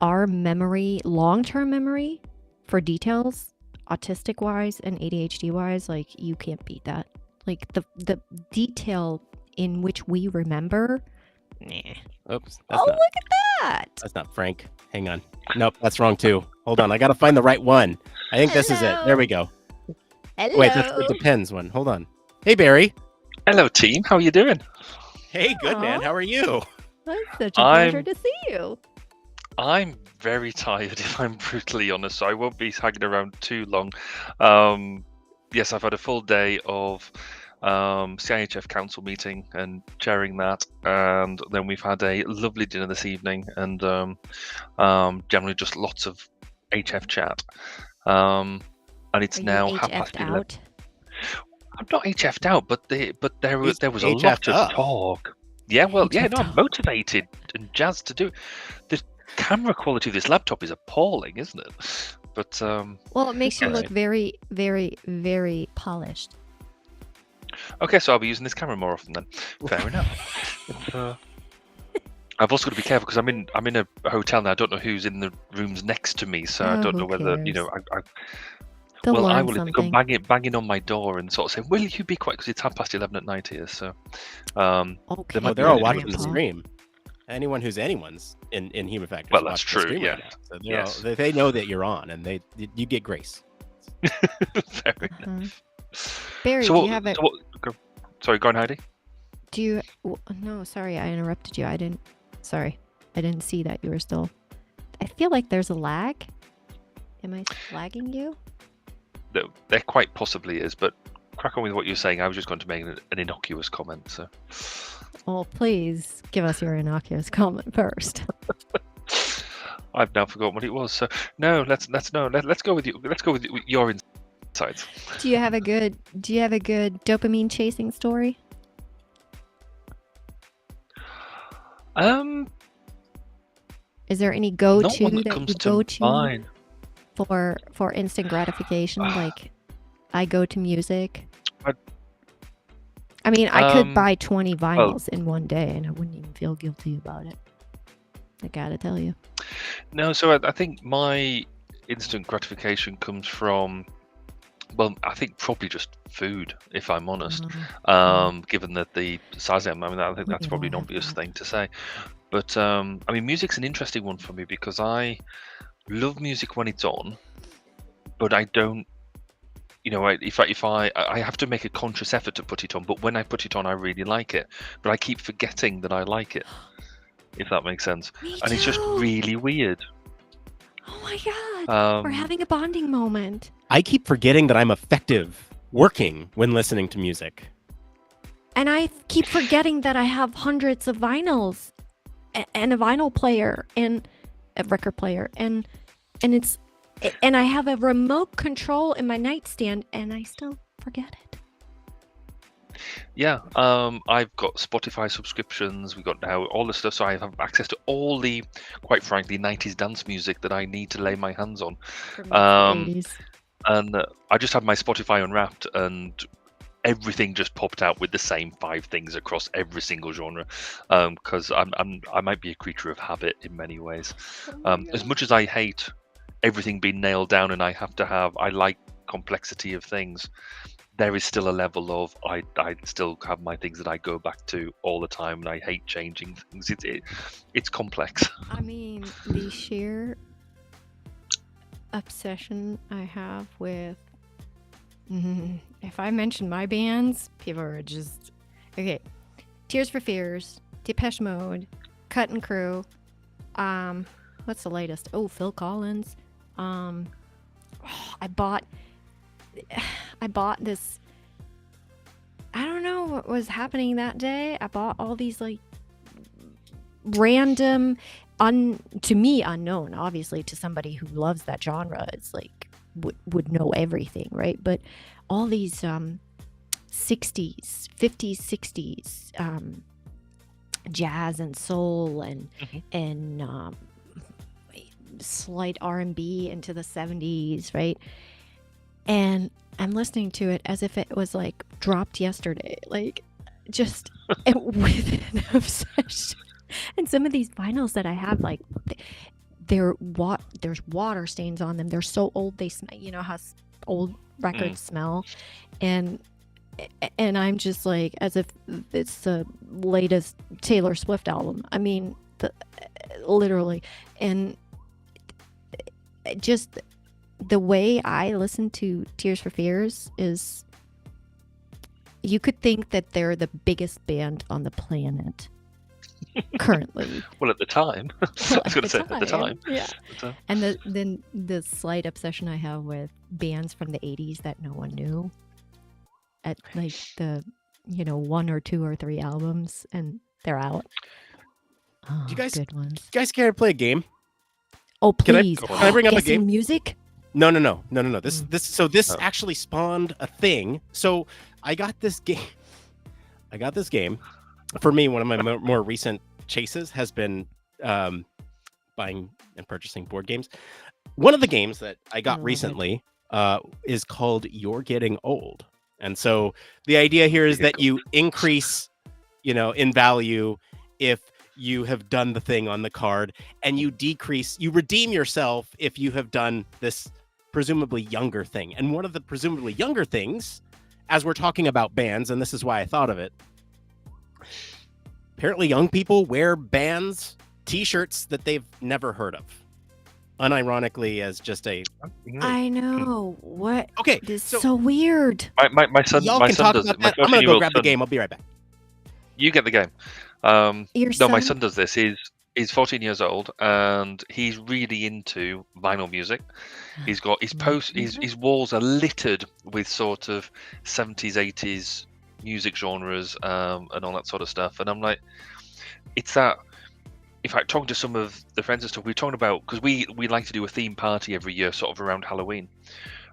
our memory, long-term memory for details, autistic wise and ADHD wise, like you can't beat that. Like the detail in which we remember. Nah. Oops. Look at that. That's not Frank. Hang on. Nope, that's wrong too. Hold on. I got to find the right one. I think this is it. There we go. Hello. Wait, that's the Depends one. Hold on. Hey, Barry. Hello, team. How are you doing? Hey, good man. Aw. How are you? It's such a pleasure to see you. I'm very tired, if I'm brutally honest, so I won't be hanging around too long. Yes, I've had a full day of CIHF council meeting and chairing that, and then we've had a lovely dinner this evening, and generally just lots of HF chat. And it's Are now you 11:30. out? I'm not HF'd out, but there was a HF'd lot up. of talk. Yeah, well, yeah, HF'd no, I'm up. motivated and jazzed to do it. The camera quality of this laptop is appalling, isn't it? But Well, it makes you Alright. look very, very, very polished. okay, so I'll be using this camera more often then. Fair enough. I've also got to be careful because I'm in a hotel now. I don't know who's in the rooms next to me, so I Oh, don't who know whether cares? I They'll well, I learn will go something. banging on my door and sort of say, "Will you be quiet?" Because it's 11:30 at night here. So, Okay, might Oh, be they're all really watching good. the Grandpa. stream. Anyone who's anyone's in Human Factors. Well, that's watching the true, stream right yes. now. So Yes. they know that you're on, and you get grace. Fair enough. Barry, So do what? you have a? So what sorry, go on, Heidi. Do you? No, sorry, I interrupted you. I didn't. Sorry, I didn't see that you were still. I feel like there's a lag. Am I lagging you? There quite possibly is, but crack on with what you're saying. I was just going to make an innocuous comment. So, Well, please give us your innocuous comment first. I've now forgotten what it was. So no, let's go with you. Let's go with your insights. Do you have a good dopamine chasing story? Is there any Not go-to one that that comes you go to mind. for instant gratification? Like, I go to music. I mean, I could buy 20 vinyls in one day, and I wouldn't even feel guilty about it. I gotta tell you. No, so I think my instant gratification comes from, well, I think probably just food, if I'm honest. Given that the size I am, I mean, I think that's We probably all an have obvious that. thing to say. But I mean, music's an interesting one for me because I love music when it's on, but I don't. You know, if I have to make a conscious effort to put it on, but when I put it on, I really like it. But I keep forgetting that I like it, if that makes sense. Me And it's just too. really weird. Oh my god. We're having a bonding moment. I keep forgetting that I'm effective working when listening to music. And I keep forgetting that I have hundreds of vinyls and a vinyl player and a record player and I have a remote control in my nightstand and I still forget it. Yeah, I've got Spotify subscriptions. We've got now all the stuff, so I have access to all the, quite frankly, 90s dance music that I need to lay my hands on. For me, it's Um, 80s. and I just had my Spotify Unwrapped, and everything just popped out with the same 5 things across every single genre. Because I might be a creature of habit in many ways. As much as I hate everything being nailed down, and I like complexity of things, there is still a level of I still have my things that I go back to all the time, and I hate changing things. It's complex. I mean, the sheer obsession I have with. If I mention my bands, people are just. Okay. Tears for Fears, Depeche Mode, Cut and Crew. What's the latest? Oh, Phil Collins. I bought this. I don't know what was happening that day. I bought all these like random, to me unknown, obviously to somebody who loves that genre. It's like would know everything, right? But all these 60s, 50s, 60s jazz and soul and slight R&B into the 70s, right? And I'm listening to it as if it was like dropped yesterday, like just with an obsession. And some of these vinyls that I have, like there's water stains on them. They're so old, they smell. You know how old records smell, and I'm just like as if it's the latest Taylor Swift album. I mean, literally, and just the way I listen to Tears for Fears is, you could think that they're the biggest band on the planet currently. Well, at the time, I was going to say at the time. Yeah. And then the slight obsession I have with bands from the 80s that no one knew, at like the 1 or 2 or 3 albums, and they're out. Oh, Do you guys good ones. You guys care to play a game? Oh, please. Can I bring up a Guessing game? music? No. This actually spawned a thing. So I got this game. For me, one of my more recent chases has been buying and purchasing board games. One of the games that I got recently is called You're Getting Old. And so the idea here is that you increase, in value if you have done the thing on the card, and you redeem yourself if you have done this presumably younger thing. And one of the presumably younger things, as we're talking about bands, and this is why I thought of it, apparently young people wear bands t-shirts that they've never heard of, unironically, as just a I know. What? Okay, This is so weird. My son. Y'all My can son talk does about it. My that. I'm gonna go 14-year-old grab the son- game. I'll be right back. You get the game. Your No, my son? son does this. He's 14 years old, and he's really into vinyl music. He's got his walls are littered with sort of 70s, 80s music genres, and all that sort of stuff. And I'm like, it's that. In fact, talking to some of the friends and stuff, we were talking about, because we like to do a theme party every year, sort of around Halloween,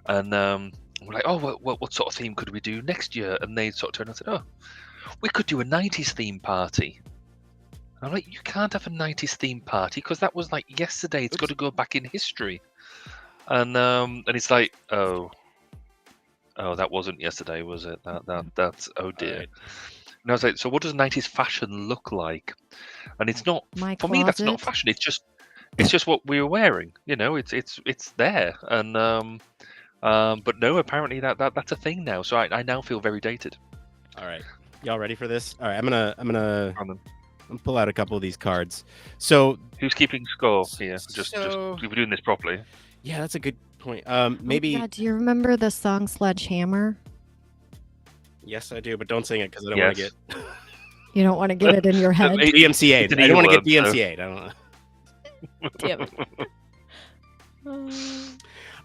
and we're like, oh, what sort of theme could we do next year? And they sort of turned and said, oh, we could do a 90s theme party. I'm like, you can't have a 90s theme party because that was like yesterday. It's got to go back in history. And it's like, oh, that wasn't yesterday, was it? That's oh dear. Right. And I was like, so what does 90s fashion look like? And it's not My for me. That's not closet. fashion. It's just what we were wearing. It's there. And but no, apparently that's a thing now. So I now feel very dated. All right, y'all ready for this? All right, I'm gonna Brandon, pull out a couple of these cards. So who's keeping score here? Just So- we were doing this properly. yeah, that's a good point. Maybe. Oh, God, do you remember the song Sledgehammer? Yes, I do, but don't sing it because I don't want to Yes. get You don't want to get it in your head. DMCA'd. It's an I don't want to get earworm, so- DMCA'd. I don't know. Damn it.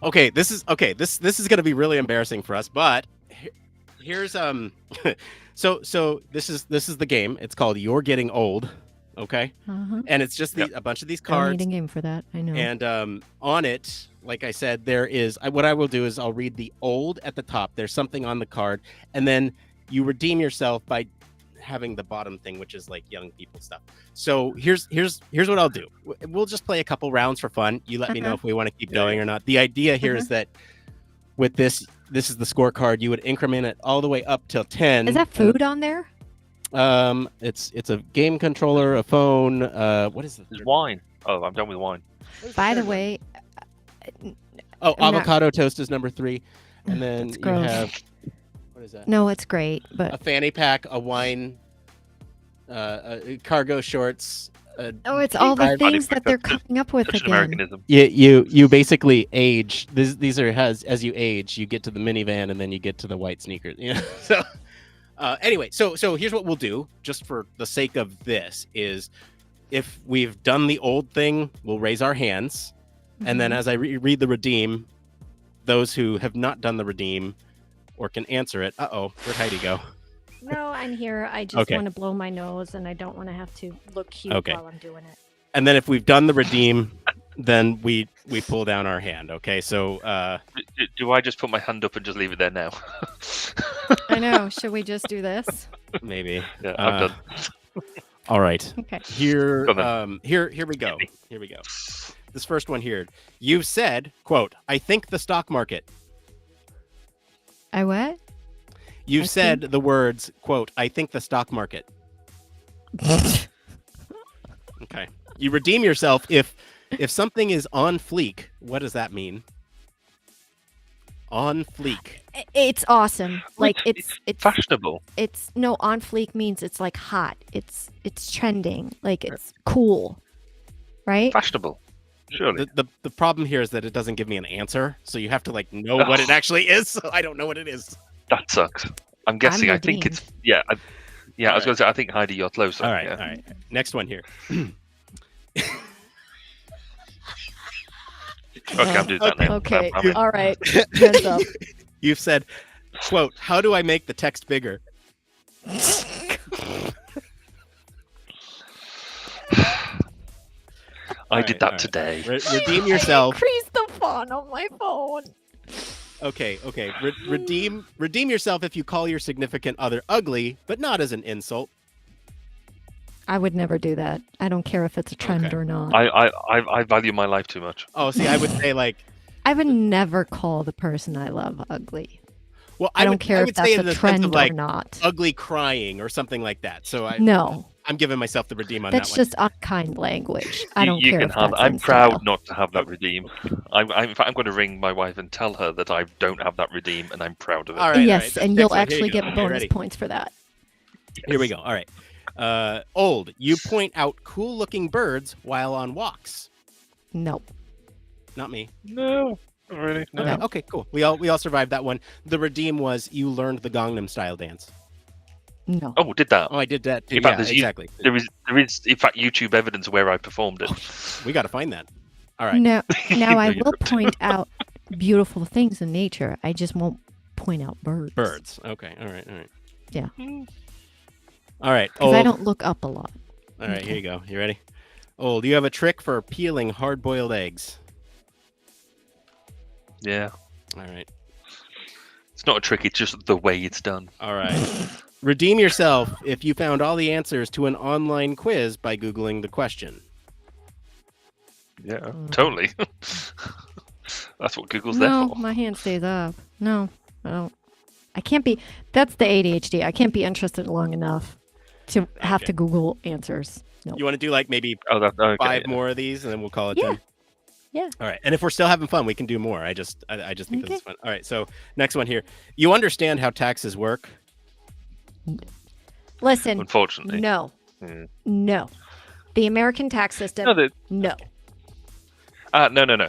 Okay, this is going to be really embarrassing for us, but here's so this is the game. It's called You're Getting Old, okay? Uh-huh. And it's just a bunch of these Don't cards, need a game for that. I know. and on it, like I said, there is what I will do is I'll read the old at the top. There's something on the card, and then you redeem yourself by having the bottom thing, which is like young people stuff. So here's what I'll do. We'll just play a couple rounds for fun. You let me know if we want to keep going or not. The idea here is that with this is the scorecard. You would increment it all the way up till 10. Is that food on there? It's a game controller, a phone. What is it? There's wine. Oh, I'm done with wine. By the way, avocado toast is number 3, and then That's you gross. have what is that? No, it's great, A but fanny pack, a wine, cargo shorts. it's all the things that they're coming up with Such an again. Americanism. You basically age. These are as you age, you get to the minivan, and then you get to the white sneakers. So anyway, so here's what we'll do, just for the sake of this, is if we've done the old thing, we'll raise our hands, and then as I read the redeem, those who have not done the redeem or can answer it. Where'd Heidi go? No, I'm here. I just Okay. want to blow my nose, and I don't want to have to look cute Okay. while I'm doing it. And then if we've done the redeem, then we pull down our hand. Okay, so Do I just put my hand up and just leave it there now? I know. Should we just do this? maybe. Yeah, I'm done. All right. Okay. Here, Go then. here we go. Here we go. This first one here. You've said, quote, "I think the stock market." I what? You've I said the words, quote, "I think the stock market." Okay. You redeem yourself if something is on fleek. What does that mean? On fleek. It's awesome. Like it's Fashionable. it's no, on fleek means it's like hot. It's trending. Like it's cool. Right? Fashionable. Surely. The problem here is that it doesn't give me an answer, so you have to like know what it actually is. So I don't know what it is. That sucks. I'm guessing. I think it's I was going to say. I think Heidi, you're closer. All right, yeah. all right. Next one here. Okay, I'm doing that now. Okay. I'm in. All right. Hands up. You've said, quote, "How do I make the text bigger?" I did that today. Redeem yourself. Increase the font on my phone. Okay. Redeem yourself if you call your significant other ugly, but not as an insult. I would never do that. I don't care if it's a trend Okay. or not. I value my life too much. Oh, see, I would say like, I would never call the person I love ugly. well, I don't would, care I if would say that's in the a sense trend of like or not. ugly crying or something like that. So No, I'm giving myself the redeem on that's that one. just unkind language. I don't You care can if have. that's I'm in proud style. not to have that redeem. In fact, I'm going to ring my wife and tell her that I don't have that redeem, and I'm proud of it. All right. Yes, and Next you'll one. Here actually you go. get You bonus ready? points for that. Here we go. All right. Old, you point out cool-looking birds while on walks. Nope. Not me. No, not really. No. Okay, cool. We all survived that one. The redeem was you learned the Gangnam Style dance. No. Oh, did that? Oh, I did that too. In fact, Yeah, there's exactly. There is, in fact, YouTube evidence where I performed it. We got to find that. All right. Now I No, you will don't. point out beautiful things in nature. I just won't point out birds. Birds. Okay. All right. Yeah. All right. Because I Old. don't look up a lot. All right. Here you go. You ready? Old, you have a trick for peeling hard-boiled eggs. Yeah, All right. it's not a trick. It's just the way it's done. All right. Redeem yourself if you found all the answers to an online quiz by Googling the question. Yeah, totally. That's what Google's No, there for. my hand stays up. No, I don't. I can't be. That's the ADHD. I can't be interested long enough to have Okay. to Google answers. No. You want to do like maybe Oh, that okay. 5 yeah. more of these, and then we'll call it Yeah. done. Yeah. All right. And if we're still having fun, we can do more. I just think this Okay. is fun. All right. So next one here. You understand how taxes work? Listen. Unfortunately. No. Hmm. No. The American tax system. No, No. no.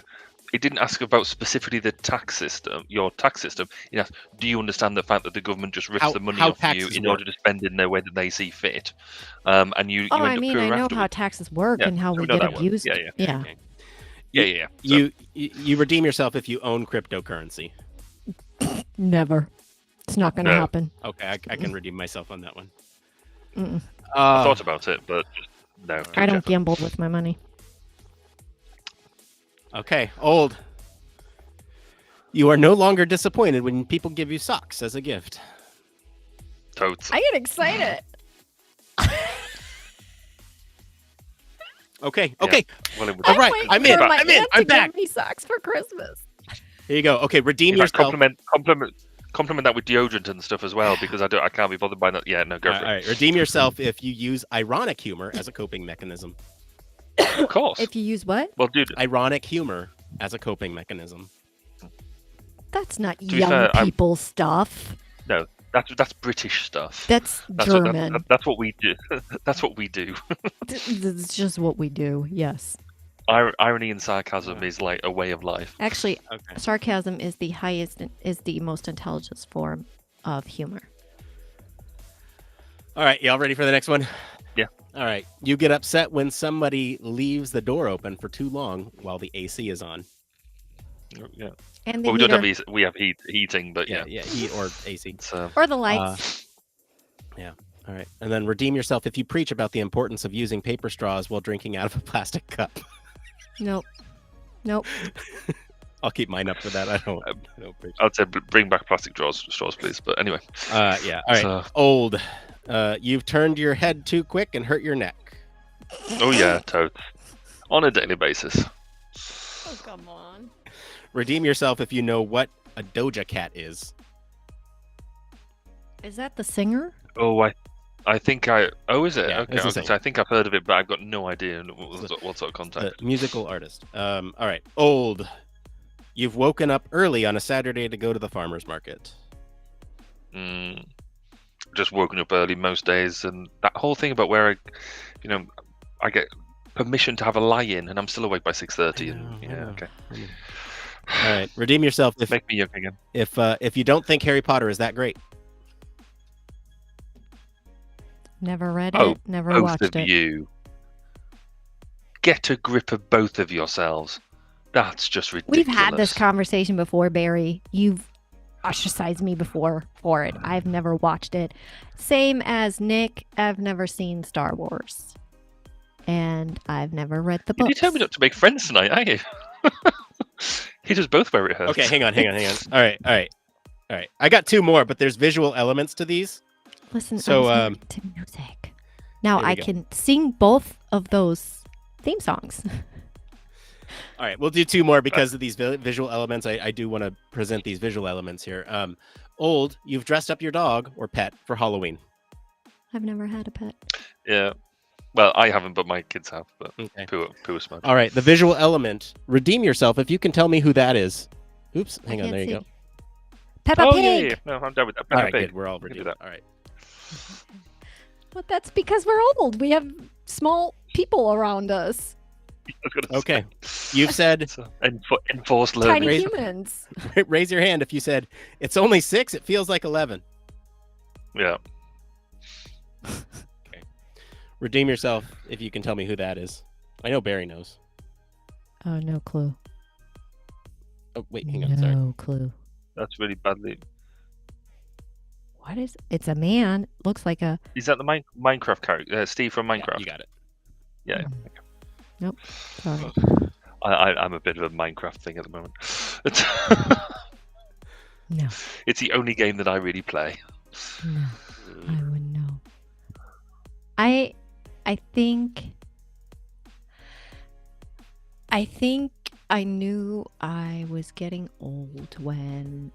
It didn't ask about specifically the tax system, your tax system. It asked, do you understand the fact that the government just rips How- the money how off you taxes in work. order to spend it in the way that they see fit? And you Oh, end I up mean, poor I know how afterwards. taxes work Yeah, and how so we we know get that one. abused. Yeah. Okay. Yeah. So, You redeem yourself if you own cryptocurrency. Never. It's not going to No. happen. Okay, I can redeem myself on that one. Mm-mm. I thought about it, but just, no. I don't gamble with my money. Okay, Old. You are no longer disappointed when people give you socks as a gift. Totes. I get excited. Okay. Yeah. Okay. Well, it was, All right, waiting I'm for in. my I'm in. aunt I'm to back. give me socks for Christmas. Here you go. Okay, redeem in fact, yourself. compliment that with deodorant and stuff as well, because I can't be bothered by that. Yeah, no, go All for right, redeem yourself if you use ironic humor as a coping mechanism. it. Of course. If you use what? Well, dude, Ironic humor as a coping mechanism. That's not be young fair, people stuff. no, that's British stuff. That's German. That's what we do. That's what we do. It's just what we do. Yes. Irony and sarcasm is like a way of life. Actually, Okay. sarcasm is the most intelligent form of humor. All right, y'all ready for the next one? Yeah. All right. You get upset when somebody leaves the door open for too long while the AC is on. Yeah. And the Well, we heater, don't have we have heating, but yeah. Heat or AC. It's, or the lights. All right. And then redeem yourself if you preach about the importance of using paper straws while drinking out of a plastic cup. Nope. I'll keep mine up for that. I don't preach. I'd say bring back plastic straws, please. But anyway. Yeah. All right. So- Old. You've turned your head too quick and hurt your neck. Oh yeah, totes. On a daily basis. Oh, come on. Redeem yourself if you know what a Doja Cat is. Is that the singer? Oh, I think Oh, is it? Yeah, Okay, it's the I was gonna same. say, I think I've heard of it, but I've got no idea what sort of contact. Musical artist. All right. Old. You've woken up early on a Saturday to go to the farmer's market. Just woken up early most days, and that whole thing about where I get permission to have a lie-in, and I'm still awake by 6:30. And yeah, okay. All right. Redeem yourself Make me young again. if you don't think Harry Potter is that great. Never read Oh, it. Never Both watched of it. you, get a grip of both of yourselves. That's just ridiculous. We've had this conversation before, Barry. You've ostracized me before for it. I've never watched it. Same as Nick, I've never seen Star Wars. And I've never read the books. You tell me not to make friends tonight, are you? He does both where it hurts. Okay, hang on. All right. I got two more, but there's visual elements to these. Listen, So, I was to music. Now here we I go. can sing both of those theme songs. All right, we'll do two more because of these visual elements. I do want to present these visual elements here. Old, you've dressed up your dog or pet for Halloween. I've never had a pet. Yeah. Well, I haven't, but my kids have. But Okay. poo smudge. All right, the visual element. Redeem yourself if you can tell me who that is. Oops, hang on. can't There you see. go. Peppa Oh Pig. yeah. No, I'm done with that. All Peppa right, Pig. good. We're all We can do redeemed. that. All right. Well, that's because we're old. We have small people around us. I was gonna Okay. say. You've said So, enforced learning. Tiny Raise- humans. raise your hand if you said it's only 6. It feels like 11. Yeah. Redeem yourself if you can tell me who that is. I know Barry knows. Oh, no clue. Oh wait, hang on. Sorry. No clue. That's really badly. What is? It's a man. Looks like a. Is that the Minecraft character? Steve from Yeah, Minecraft. you got it. Yeah. Nope. Sorry. I'm a bit of a Minecraft thing at the moment. No. It's the only game that I really play. No. I wouldn't know. I think I knew I was getting old when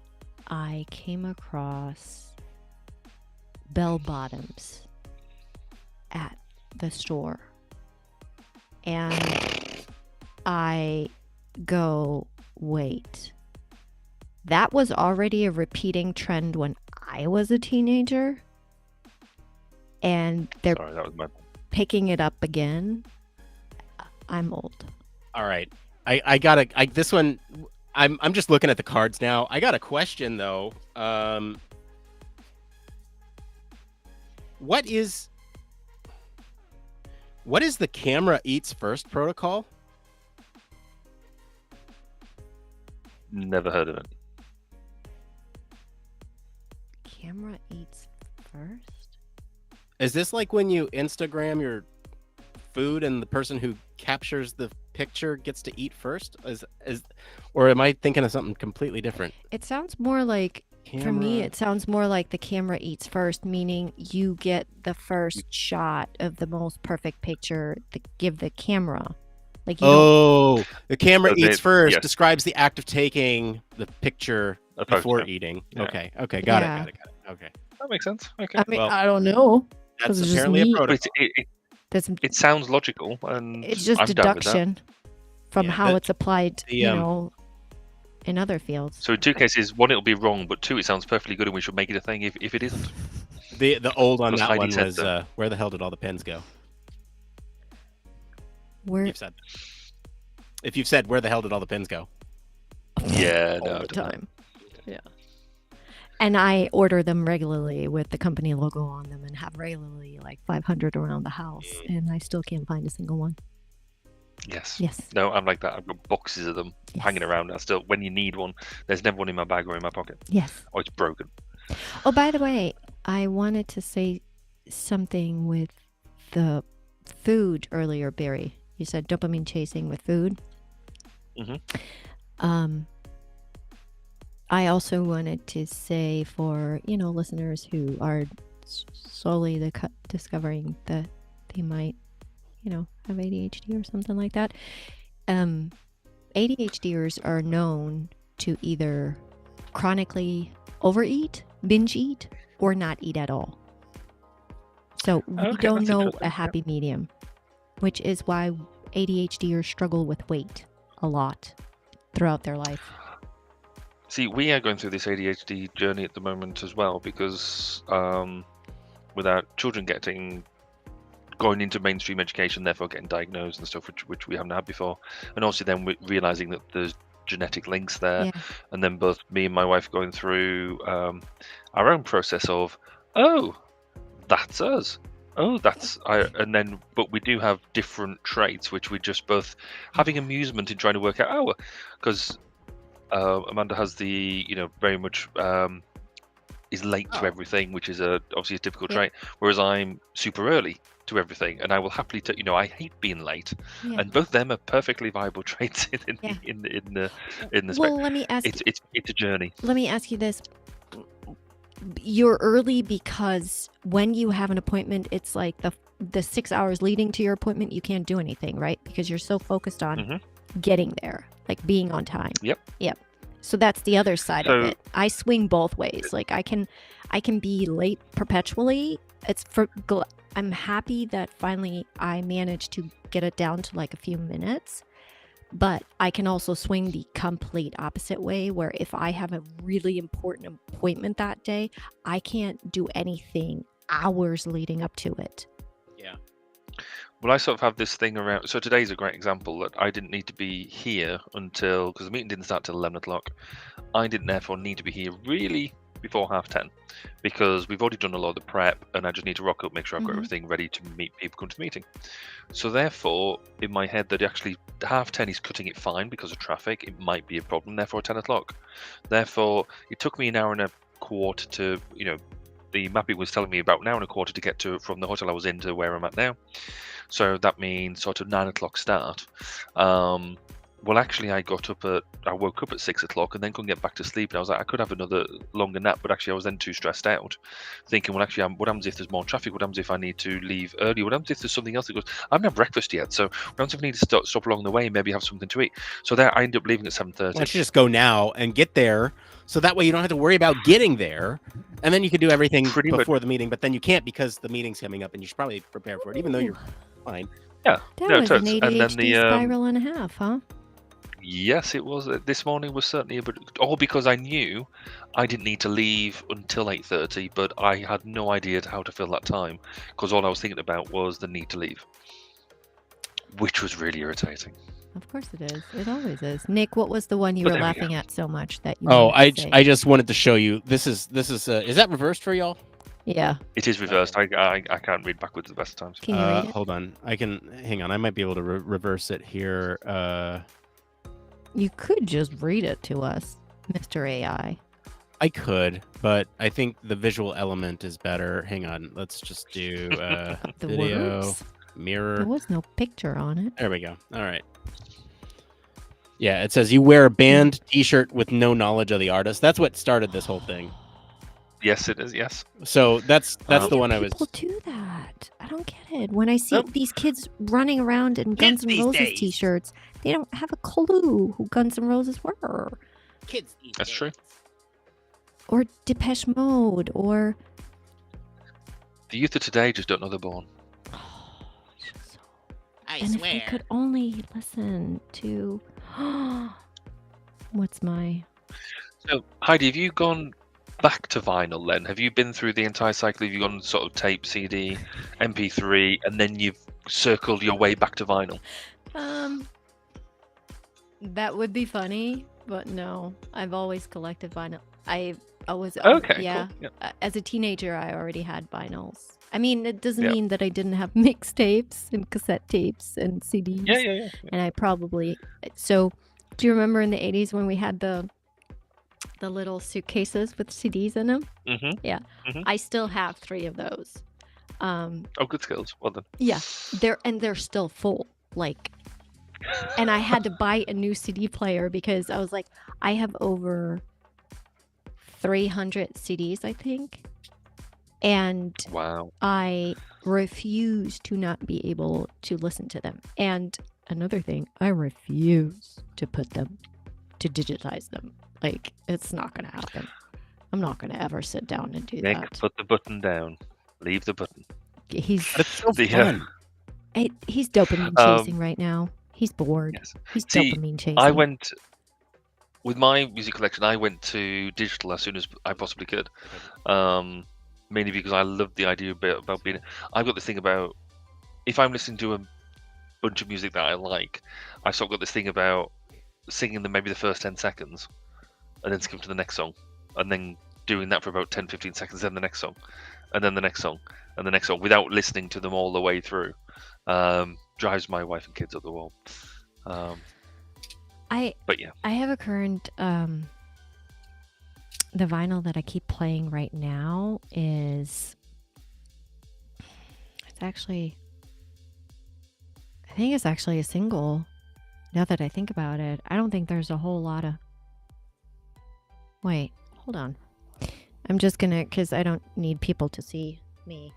I came across bell bottoms at the store. And I go, wait. That was already a repeating trend when I was a teenager. And they're Sorry, that was my. picking it up again. I'm old. All right. I got this one. I'm just looking at the cards now. I got a question though. What is the camera eats first protocol? Never heard of it. Camera eats first? Is this like when you Instagram your food and the person who captures the picture gets to eat first? Or am I thinking of something completely different? It sounds more like For me, Camera. it sounds more like the camera eats first, meaning you get the first shot of the most perfect picture to give the camera. Like you don't. Oh, the camera So they- eats first yes. describes the act of taking the picture A before photo. eating. Yeah. Okay, got Yeah. it. Okay. That makes sense. Okay. I mean, Well, I don't know. That's 'Cause it's just apparently a me. But protocol. That's it sounds logical, and it's just I'm down with that. deduction from Yeah, how the- it's applied, the, you know, in other fields. So in two cases, one, it'll be wrong, but two, it sounds perfectly good, and we should make it a thing if it isn't. The old on Because that Heidi one said was so. where the hell did all the pins go? Where You've said that. If you've said where the hell did all the pins go? Yeah, all no, the I've done that. time. Yeah. And I order them regularly with the company logo on them and have regularly like 500 around the house, and I still can't find a single one. Yes. Yes. No, I'm like that. I've got boxes of them Yes. hanging around. I still, when you need one, there's never one in my bag or in my pocket. Yes. Or it's broken. Oh, by the way, I wanted to say something with the food earlier, Barry. You said dopamine chasing with food. Mhm. I also wanted to say for, listeners who are slowly discovering that they might, have ADHD or something like that. ADHDers are known to either chronically overeat, binge eat, or not eat at all. So we Okay, don't that's know interesting, a yeah. happy medium, which is why ADHDers struggle with weight a lot throughout their life. See, we are going through this ADHD journey at the moment as well because with our children going into mainstream education, therefore getting diagnosed and stuff, which we haven't had before, and also then realizing that there's genetic links there, Yeah. and then both me and my wife going through our own process of, oh, that's us. Oh, but we do have different traits, which we just both having amusement in trying to work out because Amanda has the, very much is late to everything, which is obviously a typical trait, whereas I'm super early to everything, and I will happily I hate being late, Yeah. and both them are perfectly viable traits in the Well, spectrum. let me ask. It's a journey. Let me ask you this: you're early because when you have an appointment, it's like the 6 hours leading to your appointment, you can't do anything, right? Because you're so focused on getting there, like being on time. Yep. So that's the other side of So- it. I swing both ways. Like I can be late perpetually. I'm happy that finally I managed to get it down to like a few minutes. But I can also swing the complete opposite way, where if I have a really important appointment that day, I can't do anything hours leading up to it. Yeah. Well, I sort of have this thing around. So today's a great example that I didn't need to be here until, because the meeting didn't start till 11 o'clock. I didn't therefore need to be here really before 10:30 because we've already done a lot of the prep and I just need to rock up, make sure I've got Mhm. everything ready to meet people, come to the meeting. So therefore, in my head, that actually 10:30 is cutting it fine because of traffic. It might be a problem, therefore 10 o'clock. Therefore, it took me an hour and a quarter to, the mapping was telling me about an hour and a quarter to get to from the hotel I was in to where I'm at now. So that means sort of 9 o'clock start. Well, actually, I woke up at 6 o'clock and then couldn't get back to sleep. And I was like, I could have another longer nap, but actually I was then too stressed out, thinking, well, actually, what happens if there's more traffic? What happens if I need to leave early? What happens if there's something else that goes, I haven't had breakfast yet. So what happens if I need to stop along the way and maybe have something to eat? So there, I ended up leaving at 7:30. Why don't you just go now and get there, so that way you don't have to worry about getting there, and then you can do everything Pretty much. before the meeting. But then you can't because the meeting's coming up, and you should probably prepare for it, even though you're fine. Yeah. That No, was an totes. And ADHD then the spiral and a half, huh? yes, it was. This morning was certainly all because I knew I didn't need to leave until 8:30, but I had no idea how to fill that time because all I was thinking about was the need to leave, which was really irritating. Of course it is. It always is. Nick, what was the one you But were there we go. laughing at so much that you Oh, wanted to say? I just wanted to show you. This is that reversed for y'all? Yeah. It is reversed. I can't read backwards at the best of times. Can you read it? Hold on. Hang on. I might be able to reverse it here. You could just read it to us, Mr. AI. I could, but I think the visual element is better. Hang on. Let's just do The video words? mirror. There was no picture on it. There we go. All right. Yeah, it says you wear a band T-shirt with no knowledge of the artist. That's what started this whole thing. Yes, it is. Yes. So that's Why the do one I was. people do that? I don't get it. When I see Nope. these kids running around in Guns N' these Roses days. T-shirts, they don't have a clue who Guns N' Roses were, Kids. That's true. or Depeche Mode, or The youth of today just don't know they're born. I and if they could only listen to what's my So, Heidi, have you gone back to vinyl then? Have you been through the entire cycle? Have you gone sort of tape, CD, MP3, and then you've circled your way back to vinyl? That would be funny, but no. I've always collected vinyl. I was Okay, yeah. cool. Yeah. As a teenager, I already had vinyls. I mean, it doesn't Yeah. mean that I didn't have mixtapes and cassette tapes and CDs. Yeah. And I probably so. Do you remember in the 80s when we had the little suitcases with CDs in them? Mm-hmm. I still have 3 of those. Oh, good skills. Well done. Yeah, they're still full. Like, and I had to buy a new CD player because I was like, I have over 300 CDs, I think, and Wow. I refuse to not be able to listen to them. And another thing, I refuse to digitize them. Like, it's not gonna happen. I'm not gonna ever sit down and do Nick, that. put the button down. Leave the button. He's But it's so The, fun. he's dopamine chasing right now. He's bored. Yes. He's See, dopamine chasing. I went with my music collection. I went to digital as soon as I possibly could, mainly because I loved the idea about being. I've got this thing about if I'm listening to a bunch of music that I like, I've sort of got this thing about singing them maybe the first 10 seconds, and then skipping to the next song, and then doing that for about 10-15 seconds, then the next song, and then the next song, and the next song, without listening to them all the way through. Drives my wife and kids up the wall. But yeah. I have a current the vinyl that I keep playing right now is I think it's actually a single. Now that I think about it, I don't think there's a whole lot of Wait, hold on. I'm just gonna, because I don't need people to see me.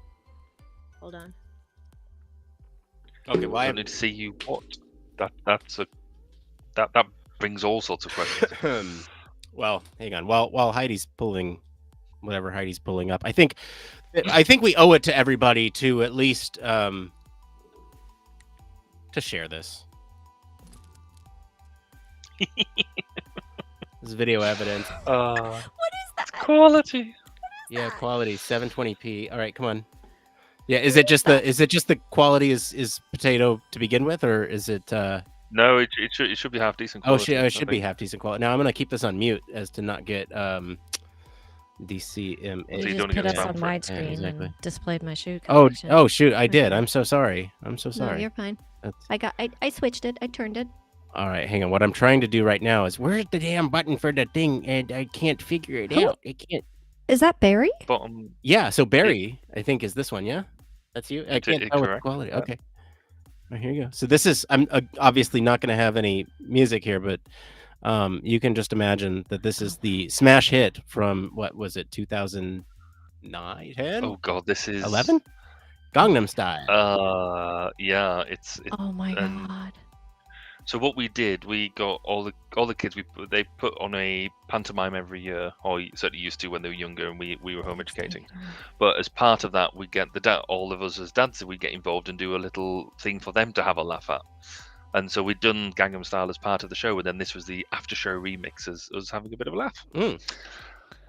Hold on. Okay, well, I need to see you what? That brings all sorts of questions. well, hang on. While Heidi's pulling whatever Heidi's pulling up, I think we owe it to everybody to at least to share this. This is video evidence. What is that? Quality. Yeah, quality 720p. All right, come on. Yeah, is it just the quality is potato to begin with, or is it? No, it should be half decent Oh, quality. it should be half decent quality. Now I'm gonna keep this on mute as to not get DCMA. You So you just don't put get us spam on for it. widescreen Yeah, exactly. and displayed my shoe Oh collection. shoot, I did. Okay. I'm so sorry. I'm so No, sorry. you're fine. That's- I switched it. I turned it. All right, hang on. What I'm trying to do right now is where's the damn button for the thing, and I can't figure it Who- out. I can't. Is that Barry? Bottom. Yeah, so Barry, I think is this one. Yeah, that's you. I It's- can't it- tell with the correct, quality. yeah. Okay. All right, here you go. So this is. I'm obviously not going to have any music here, but you can just imagine that this is the smash hit from what was it, 2009, 10, Oh god, this is 11? Gangnam Style. Yeah, it's Oh my and- god. So what we did, we got all the kids. They put on a pantomime every year, or certainly used to when they were younger, and we were home educating. But as part of that, we get all of us as dads, we get involved and do a little thing for them to have a laugh at. And so we'd done Gangnam Style as part of the show, and then this was the after show remix as us having a bit of a laugh. Mm.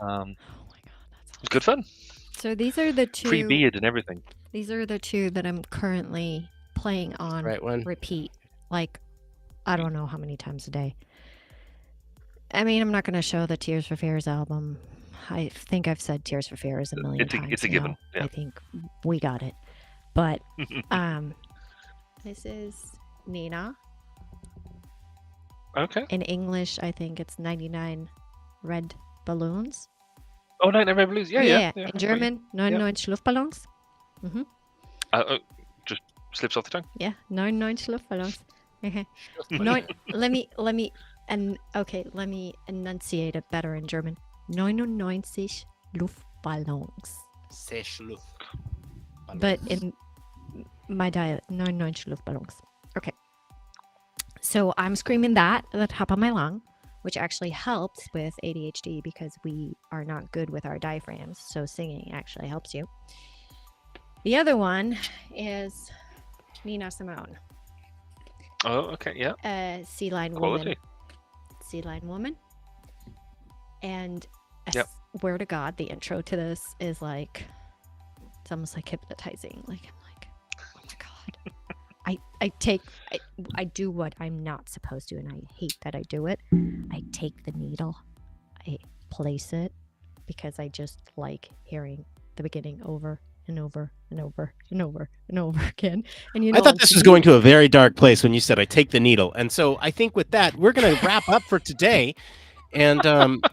Oh my god, It was good fun, So these are the two. pre-beard and everything. These are the two that I'm currently playing on Right one. repeat. Like, I don't know how many times a day. I mean, I'm not going to show the Tears for Fears album. I think I've said Tears for Fears a million times. It's a now. given, yeah. I think we got it. But this is Nina. Okay. In English, I think it's 99 Red Balloons. Oh, Night Never Blues. Yeah. In German, 99 Luftballons. Just slips off the tongue. Yeah, 99 Luftballons. Okay. Just Neun, let me let me enunciate it better in German. 99 Luftballons. But in my dialect, 99 Luftballons. Okay. So I'm screaming that at the top of my lung, which actually helps with ADHD because we are not good with our diaphragms. So singing actually helps you. The other one is Nina Simone, Oh, okay, yeah. Sea Lion Quality. Woman. Sea Lion Woman. And I Yep. swear to God, the intro to this is like, it's almost like hypnotizing. Like, I'm like, oh my God. I do what I'm not supposed to, and I hate that I do it. I take the needle, I place it, because I just like hearing the beginning over and over and over and over and over again. And you know, I thought on this was TV going to a very dark place when you said I take the needle. And so I think with that, we're going to wrap up for today. And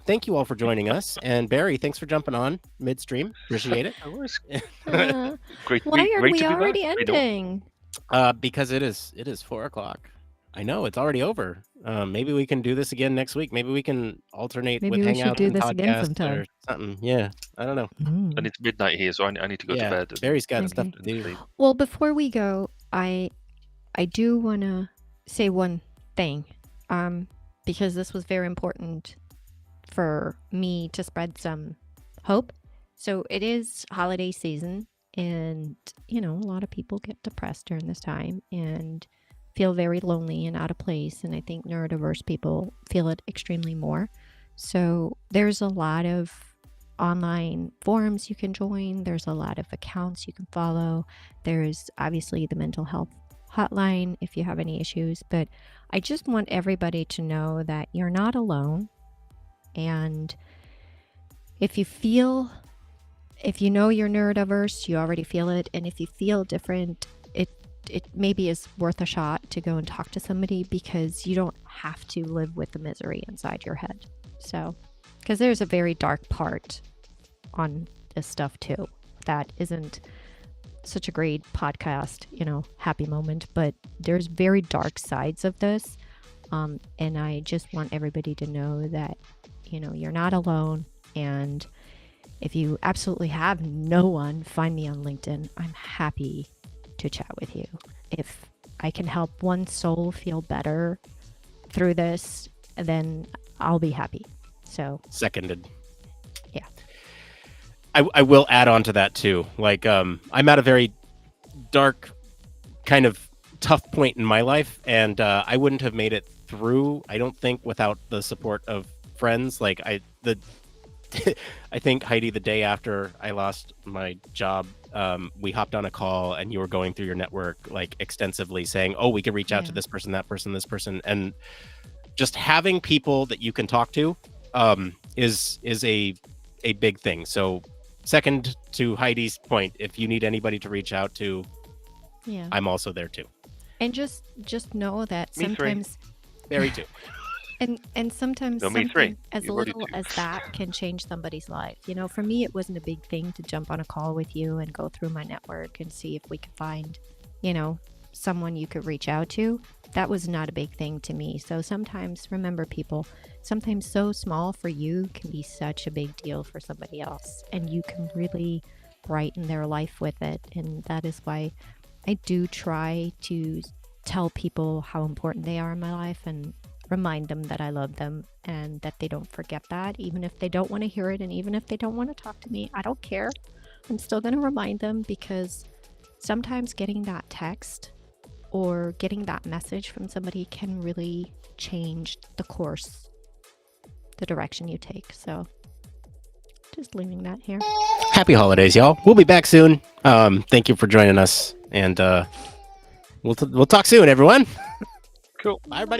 thank you all for joining us. And Barry, thanks for jumping on midstream. Appreciate it. No worries. Uh, Great to why be, are great we to be already back. You know? ending? Because it is 4:00. I know it's already over. Maybe we can do this again next week. Maybe we can alternate Maybe with we should Hangouts do and this again podcasts sometime. or something. Yeah, I don't know. And it's midnight here, so I need to go to Yeah, bed. And, Barry's got Okay. stuff to and do. sleep. Well, before we go, I do want to say one thing, because this was very important for me to spread some hope. So it is holiday season, and you know, a lot of people get depressed during this time and feel very lonely and out of place. And I think neurodiverse people feel it extremely more. So there's a lot of online forums you can join. There's a lot of accounts you can follow. There's obviously the mental health hotline if you have any issues. But I just want everybody to know that you're not alone. And if you know you're neurodiverse, you already feel it. And if you feel different, it maybe is worth a shot to go and talk to somebody, because you don't have to live with the misery inside your head. So, because there's a very dark part on this stuff too, that isn't such a great podcast, you know, happy moment, but there's very dark sides of this. And I just want everybody to know that, you know, you're not alone. And if you absolutely have no one, find me on LinkedIn. I'm happy to chat with you. If I can help one soul feel better through this, then I'll be happy. So Seconded. Yeah. I will add on to that too. Like, I'm at a very dark, kind of tough point in my life, and I wouldn't have made it through, I don't think, without the support of friends. Like I think, Heidi, the day after I lost my job, we hopped on a call and you were going through your network like extensively saying, oh, we could reach out to this person, that person, this person. And just having people that you can talk to is a big thing. So second to Heidi's point, if you need anybody to reach out to, yeah. I'm also there too. And just know that Me three. sometimes Barry too. and sometimes No, me three. something as You've already little two. as that can change somebody's life. You know, for me, it wasn't a big thing to jump on a call with you and go through my network and see if we could find, you know, someone you could reach out to. That was not a big thing to me. So sometimes, remember, people, sometimes so small for you can be such a big deal for somebody else, and you can really brighten their life with it. And that is why I do try to tell people how important they are in my life and remind them that I love them and that they don't forget that, even if they don't want to hear it and even if they don't want to talk to me. I don't care. I'm still going to remind them, because sometimes getting that text or getting that message from somebody can really change the course, the direction you take. So just leaving that here. Happy holidays, y'all. We'll be back soon. Thank you for joining us, and we'll talk soon, everyone. Cool. Bye, everybody.